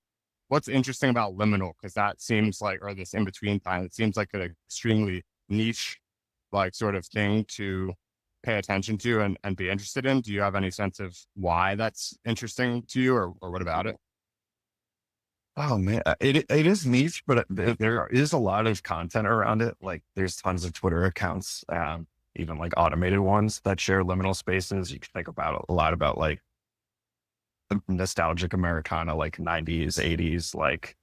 what's interesting about liminal? Because that seems like, or this in between time, it seems like an extremely niche, like sort of thing to pay attention to and be interested in. Do you have any sense of why that's interesting to you, or what about it? Oh man, it is niche, but there is a lot of content around it. Like there's tons of Twitter accounts, even like automated ones that share liminal spaces. You can think about a lot about like nostalgic Americana, like 90s, 80s, like,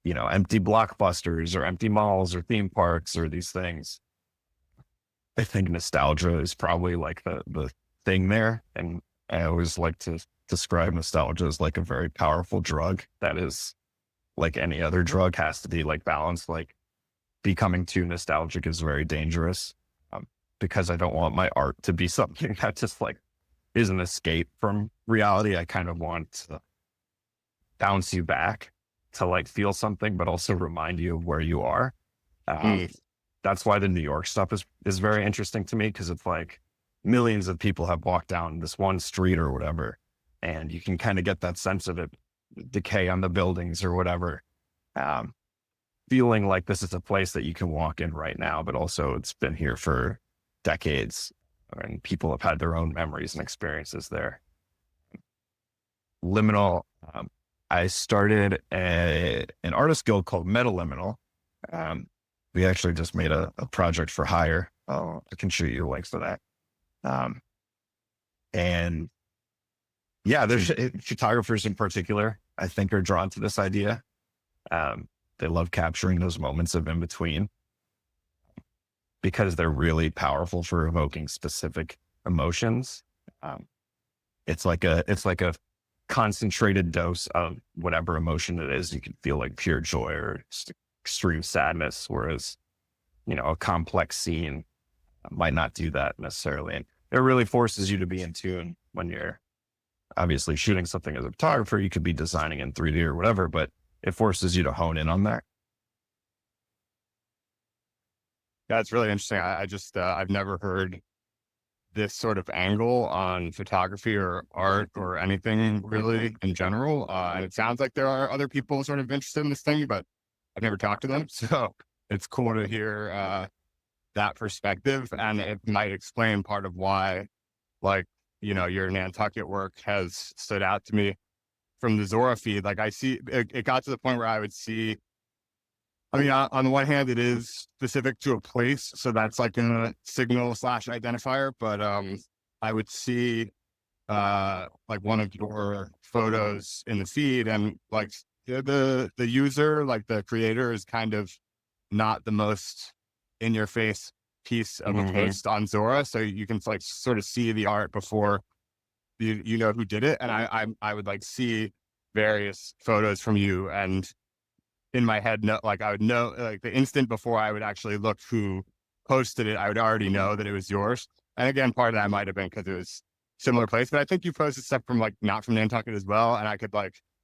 you know, empty blockbusters or empty malls or theme parks or these things. I think nostalgia is probably like the thing there. And I always like to describe nostalgia as like a very powerful drug that is like any other drug, has to be like balanced. Like becoming too nostalgic is very dangerous, because I don't want my art to be something that just like is an escape from reality. I kind of want to bounce you back to like feel something, but also remind you of where you are. That's why the New York stuff is very interesting to me, because it's like millions of people have walked down this one street or whatever, and you can kind of get that sense of it, decay on the buildings or whatever. Feeling like this is a place that you can walk in right now, but also it's been here for decades and people have had their own memories and experiences there. Liminal, I started an artist guild called Liminal. We actually just made a project for hire I can shoot you a link for that. And yeah, there's photographers in particular, I think, are drawn to this idea. They love capturing those moments of in between because they're really powerful for evoking specific emotions. It's like a concentrated dose of whatever emotion it is. You can feel like pure joy or extreme sadness, whereas, a complex scene might not do that necessarily. And it really forces you to be in tune when you're obviously shooting something as a photographer. You could be designing in 3D or whatever, but it forces you to hone in on that. Yeah, it's really interesting. I just, I've never heard this sort of angle on photography or art or anything really in general. And it sounds like there are other people sort of interested in this thing, but I've never talked to them. So it's cool to hear that perspective. And it might explain part of why, like, your Nantucket work has stood out to me from the Zora feed. Like I see, it got to the point where I would see, I mean, on the one hand, it is specific to a place, so that's like a signal / identifier. But I would see like one of your photos in the feed, and like the user, like the creator, is kind of not the most in your face piece of a post on Zora, so you can like sort of see the art before you know who did it. And I would like see various photos from you, and in my head, like I would know, like the instant before I would actually look who posted it, I would already know that it was yours. And again, part of that might have been because it was similar place, but I think you posted stuff from like not from Nantucket as well. And I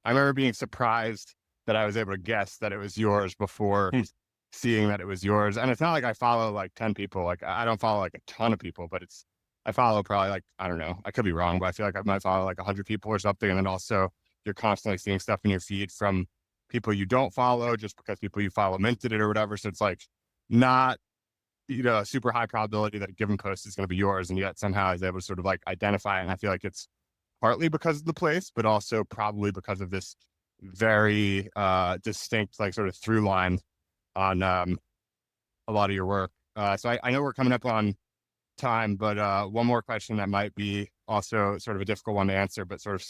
remember being surprised that I was able to guess that it was yours before seeing that it was yours. And it's not like I follow like 10 people. Like I don't follow like a ton of people, but I follow probably like, I don't know, I could be wrong, but I feel like I might follow like 100 people or something. And then also you're constantly seeing stuff in your feed from people you don't follow just because people you follow minted it or whatever. So it's like not, a super high probability that a given post is going to be yours. And yet somehow I was able to sort of like identify it. And I feel like it's partly because of the place, but also probably because of this very distinct, like sort of through line on a lot of your work. So I know we're coming up on time, but one more question that might be also sort of a difficult one to answer, but sort of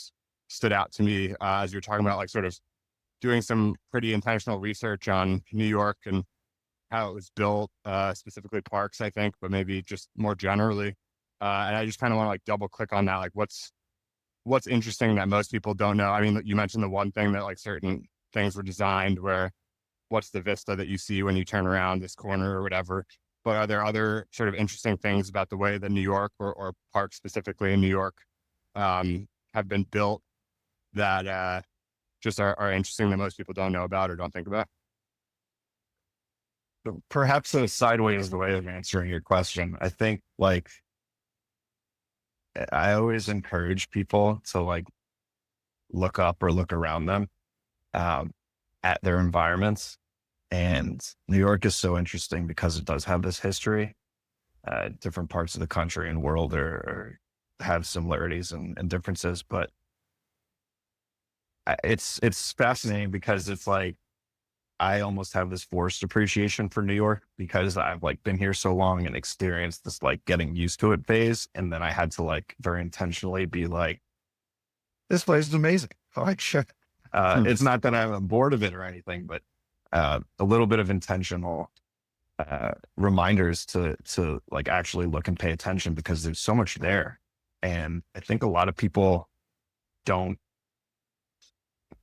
stood out to me as you're talking about like sort of doing some pretty intentional research on New York and how it was built, specifically parks, I think, but maybe just more generally. And I just kind of want to like double click on that. Like what's interesting that most people don't know? I mean, you mentioned the one thing that like certain things were designed where what's the vista that you see when you turn around this corner or whatever. But are there other sort of interesting things about the way that New York or parks specifically in New York have been built that just are interesting that most people don't know about or don't think about? Perhaps a sideways way of answering your question. I think like I always encourage people to like look up or look around them at their environments. And New York is so interesting because it does have this history. Different parts of the country and world have similarities and differences, but it's fascinating because it's like I almost have this forced appreciation for New York because I've like been here so long and experienced this like getting used to it phase. And then I had to like very intentionally be like, this place is amazing. Like, sure. It's not that I'm bored of it or anything, but a little bit of intentional reminders to like actually look and pay attention because there's so much there. And I think a lot of people don't,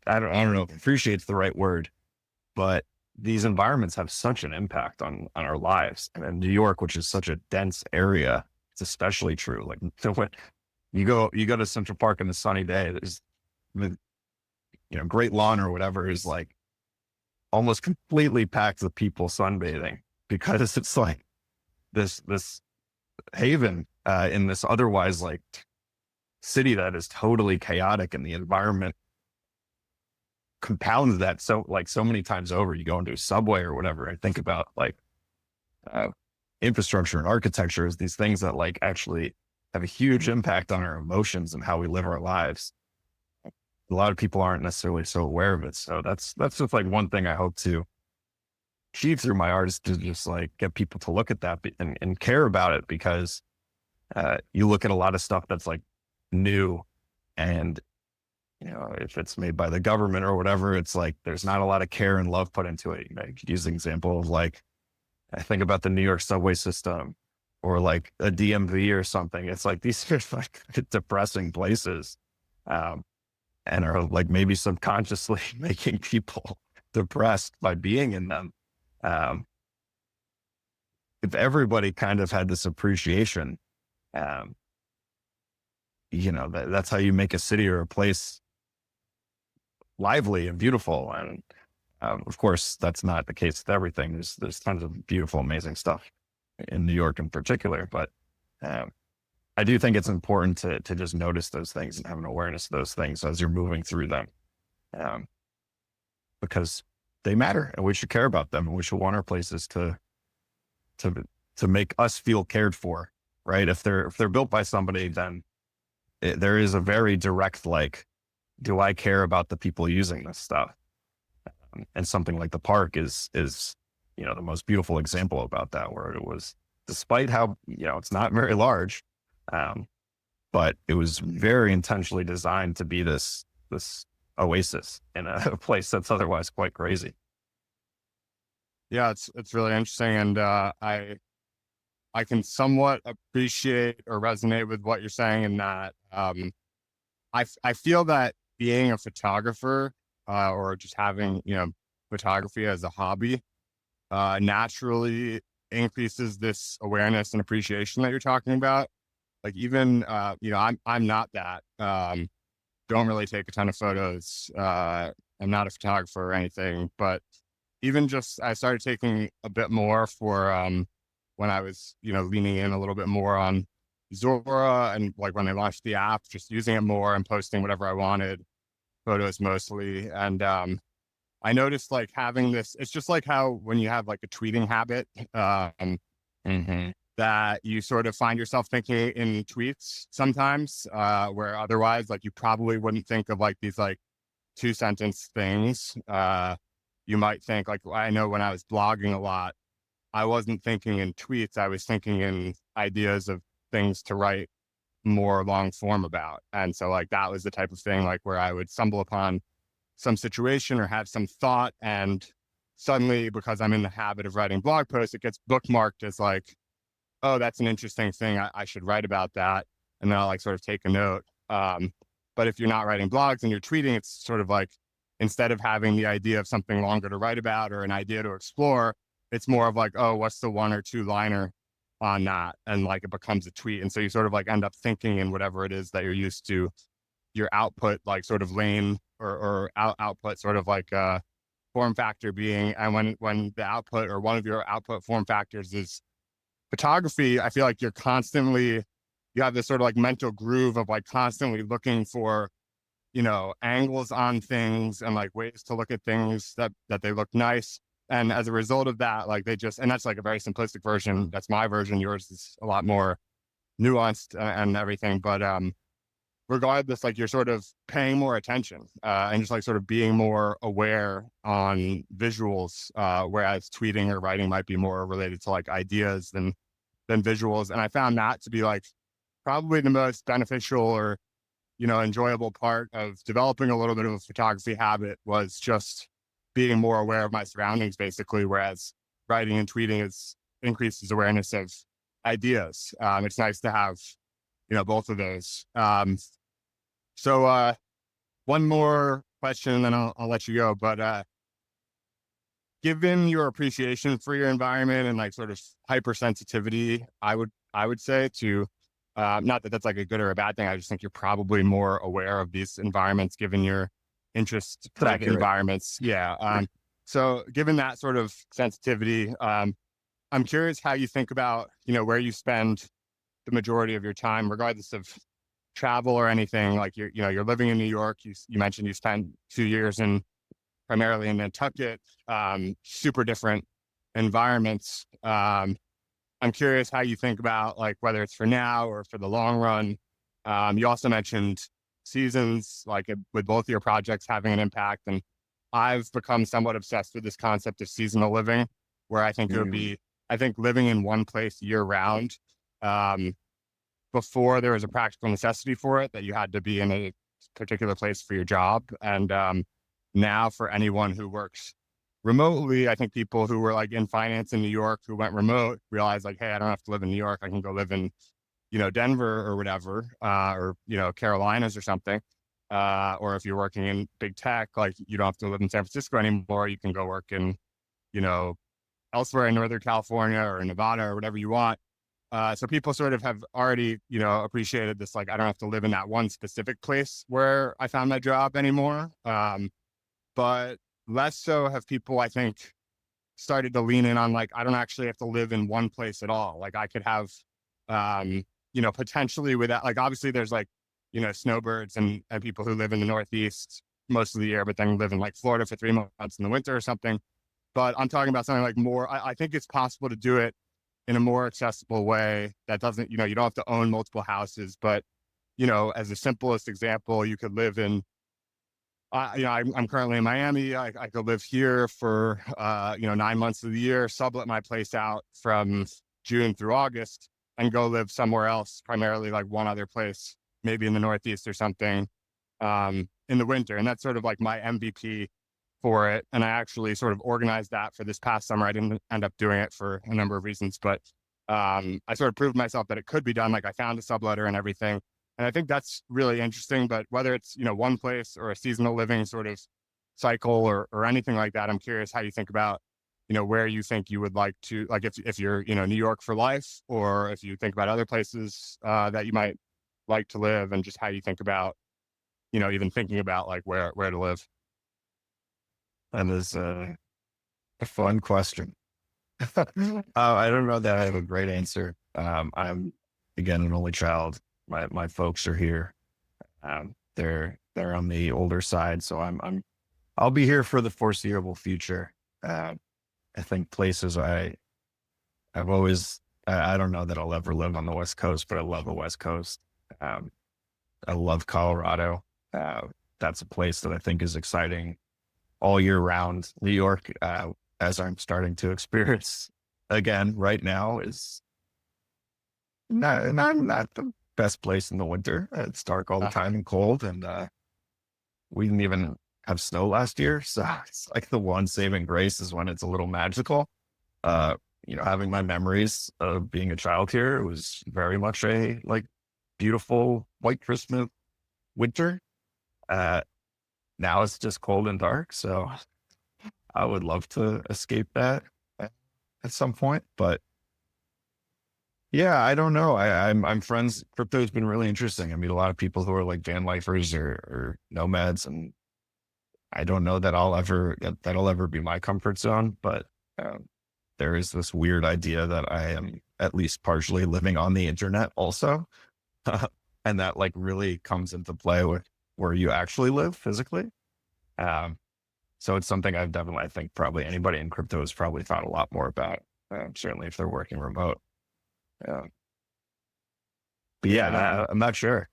I don't know if appreciate's the right word, but these environments have such an impact on our lives. And in New York, which is such a dense area, it's especially true. Like so when you go to Central Park on a sunny day, there's Great Lawn or whatever is like almost completely packed with people sunbathing because it's like this haven in this otherwise like city that is totally chaotic, and the environment compounds that so many times over. You go into a subway or whatever and think about like infrastructure and architecture as these things that like actually have a huge impact on our emotions and how we live our lives. A lot of people aren't necessarily so aware of it. So that's just like one thing I hope to achieve through my art is to just like get people to look at that and care about it, because you look at a lot of stuff that's like new, and if it's made by the government or whatever, it's like there's not a lot of care and love put into it. I could use the example of like, I think about the New York subway system or like a DMV or something. It's like these are like depressing places, and are like maybe subconsciously making people depressed by being in them. Um, if everybody kind of had this appreciation, um, that's how you make a city or a place lively and beautiful. And of course, that's not the case with everything. There's tons of beautiful, amazing stuff in New York in particular, but um, I do think it's important to just notice those things and have an awareness of those things as you're moving through them, um, because they matter and we should care about them, and we should want our places to make us feel cared for, right? If they're built by somebody, then there is a very direct, like, do I care about the people using this stuff? And something like the park is the most beautiful example about that, where it was, despite how it's not very large, but it was very intentionally designed to be this oasis in a place that's otherwise quite crazy. Yeah, it's really interesting, and I can somewhat appreciate or resonate with what you're saying in that I feel that being a photographer or just having photography as a hobby naturally increases this awareness and appreciation that you're talking about. Like even I'm not that. Don't really take a ton of photos. I'm not a photographer or anything, but even just I started taking a bit more for when I was leaning in a little bit more on Zora, and like when they launched the app, just using it more and posting whatever I wanted, photos mostly. And I noticed like having this, it's just like how when you have like a tweeting habit, that you sort of find yourself thinking in tweets sometimes, where otherwise like you probably wouldn't think of like these like 2-sentence things. You might think like, I know when I was blogging a lot, I wasn't thinking in tweets, I was thinking in ideas of things to write more long form about. And so like that was the type of thing like where I would stumble upon some situation or have some thought, and suddenly, because I'm in the habit of writing blog posts, it gets bookmarked as like, oh, that's an interesting thing, I should write about that. And then I'll like sort of take a note. But if you're not writing blogs and you're tweeting, it's sort of like, instead of having the idea of something longer to write about or an idea to explore, it's more of like, oh, what's the 1 or 2 liner on that? And like it becomes a tweet. And so you sort of like end up thinking in whatever it is that you're used to, your output, like sort of lane or output sort of like form factor being. And when the output or one of your output form factors is photography, I feel like you have this sort of like mental groove of like constantly looking for, angles on things and like ways to look at things that they look nice. And as a result of that, like and that's like a very simplistic version. That's my version. Yours is a lot more nuanced and everything. But regardless, like you're sort of paying more attention and just like sort of being more aware on visuals, whereas tweeting or writing might be more related to like ideas than visuals. And I found that to be like probably the most beneficial or enjoyable part of developing a little bit of a photography habit, was just being more aware of my surroundings, basically. Whereas writing and tweeting increases awareness of ideas. It's nice to have, both of those. So one more question, and then I'll let you go. But given your appreciation for your environment and like sort of hypersensitivity, I would say to not that that's like a good or a bad thing. I just think you're probably more aware of these environments given your interest in environments. Yeah. So given that sort of sensitivity, I'm curious how you think about, where you spend the majority of your time, regardless of travel or anything. Like you're living in New York. You mentioned you spent 2 years primarily in Nantucket, super different environments. I'm curious how you think about like whether it's for now or for the long run. You also mentioned seasons, like with both your projects having an impact. And I've become somewhat obsessed with this concept of seasonal living, where I think it would be, I think living in one place year round, before there was a practical necessity for it, that you had to be in a particular place for your job. And now for anyone who works remotely, I think people who were like in finance in New York who went remote realized like, hey, I don't have to live in New York. I can go live in, Denver or whatever, or, Carolinas or something. Or if you're working in big tech, like you don't have to live in San Francisco anymore. You can go work in, you know, elsewhere in Northern California or Nevada or whatever you want. So people sort of have already, appreciated this, like, I don't have to live in that one specific place where I found my job anymore. But less so have people, I think, started to lean in on like, I don't actually have to live in one place at all. Like I could have, potentially with that, like obviously there's like, snowbirds and people who live in the Northeast most of the year, but then live in like Florida for 3 months in the winter or something. But I'm talking about something like more, I think it's possible to do it in a more accessible way that doesn't, you don't have to own multiple houses, but, as the simplest example, you could live in, I'm currently in Miami. I could live here for, 9 months of the year, sublet my place out from June through August and go live somewhere else, primarily like one other place, maybe in the Northeast or something, in the winter. And that's sort of like my MVP for it. And I actually sort of organized that for this past summer. I didn't end up doing it for a number of reasons, but I sort of proved myself that it could be done. Like I found a subletter and everything. And I think that's really interesting. But whether it's, one place or a seasonal living sort of cycle or anything like that, I'm curious how you think about, where you think you would like to, like if you're, New York for life, or if you think about other places that you might like to live, and just how you think about, even thinking about like where to live. That is a fun question. I don't know that I have a great answer. I'm again an only child. My folks are here. They're on the older side, so I'll be here for the foreseeable future. I think places I've always, I don't know that I'll ever live on the West Coast, but I love the West Coast. I love Colorado. That's a place that I think is exciting all year round. New York, as I'm starting to experience again right now, is not the best place in the winter. It's dark all the time and cold, and we didn't even have snow last year. So it's like the one saving grace is when it's a little magical. Having my memories of being a child here, it was very much a like beautiful white Christmas winter. Now it's just cold and dark. So I would love to escape that at some point, but yeah, I don't know. I'm friends. Crypto's been really interesting. I meet a lot of people who are like van lifers or nomads, and I don't know that that'll ever be my comfort zone, but there is this weird idea that I am at least partially living on the internet also. And that like really comes into play with where you actually live physically. So it's something I think probably anybody in crypto has probably thought a lot more about, certainly if they're working remote. But yeah, I'm not sure.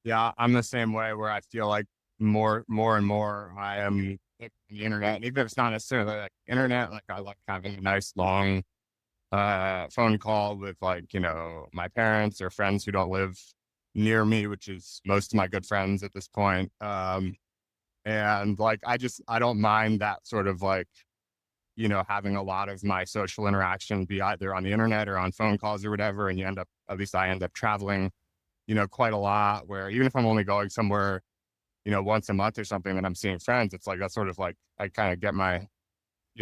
Yeah, I'm the same way, where I feel like more and more I am the internet, even if it's not necessarily like internet. Like I like having a nice long phone call with like, my parents or friends who don't live near me, which is most of my good friends at this point. And like, I don't mind that sort of like, having a lot of my social interaction be either on the internet or on phone calls or whatever. And I end up traveling, quite a lot, where even if I'm only going somewhere, once a month or something, that I'm seeing friends, it's like, that's sort of like, I kind of get my,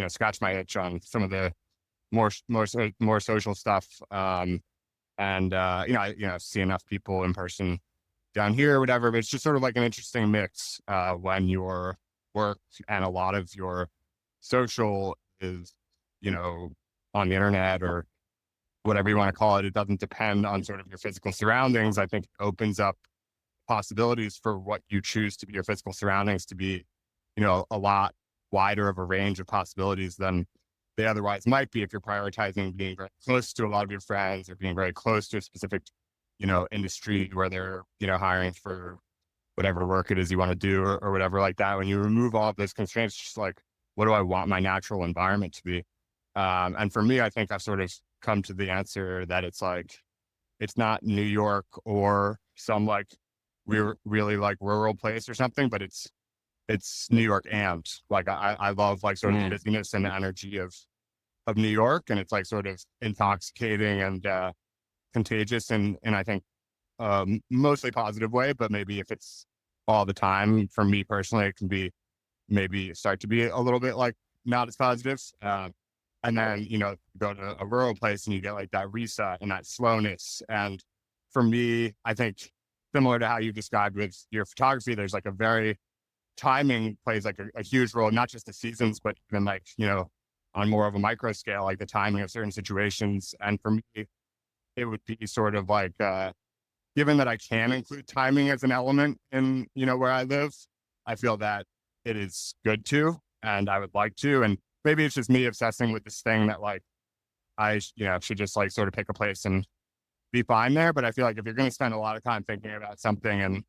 scratch my itch on some of the more social stuff. I see enough people in person down here or whatever, but it's just sort of like an interesting mix, when your work and a lot of your social is, on the internet or whatever you want to call it. It doesn't depend on sort of your physical surroundings. I think it opens up possibilities for what you choose to be your physical surroundings to be, a lot wider of a range of possibilities than they otherwise might be if you're prioritizing being very close to a lot of your friends or being very close to a specific, industry where they're, hiring for whatever work it is you want to do or whatever like that. When you remove all of those constraints, just like what do I want my natural environment to be? And for me, I think I've sort of come to the answer that it's like, it's not New York or some like really like rural place or something, but it's New York amped. Like I love like sort of the busyness and the energy of New York, and it's like sort of intoxicating and contagious, and I think mostly positive way. But maybe if it's all the time, for me personally, it can be maybe start to be a little bit like not as positive. And then, go to a rural place and you get like that reset and that slowness. And for me, I think similar to how you described with your photography, there's like a very timing plays like a huge role, not just the seasons, but even like, on more of a micro scale, like the timing of certain situations. And for me, it would be sort of like, given that I can include timing as an element in, where I live, I feel that it is good to, and I would like to. And maybe it's just me obsessing with this thing that like, should just like sort of pick a place and be fine there. But I feel like if you're going to spend a lot of time thinking about something and,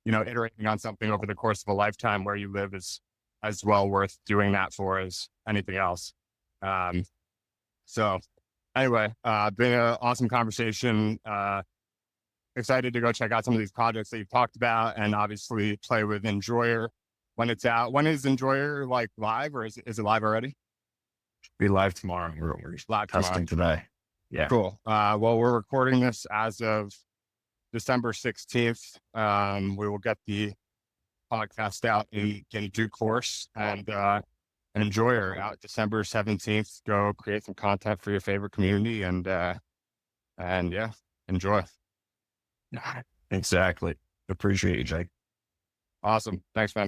iterating on something over the course of a lifetime, where you live is as well worth doing that for as anything else. So anyway, been an awesome conversation. Excited to go check out some of these projects that you've talked about, and obviously play with Enjoyer when it's out. When is Enjoyer like live, or is it live already? Be live tomorrow. We're Live testing tomorrow. today. Yeah. Cool. Well, we're recording this as of December 16th. We will get the podcast out in due course, and Enjoyer out December 17th. Go create some content for your favorite community, and yeah, enjoy. Exactly. Appreciate you, Jake. Awesome. Thanks, man.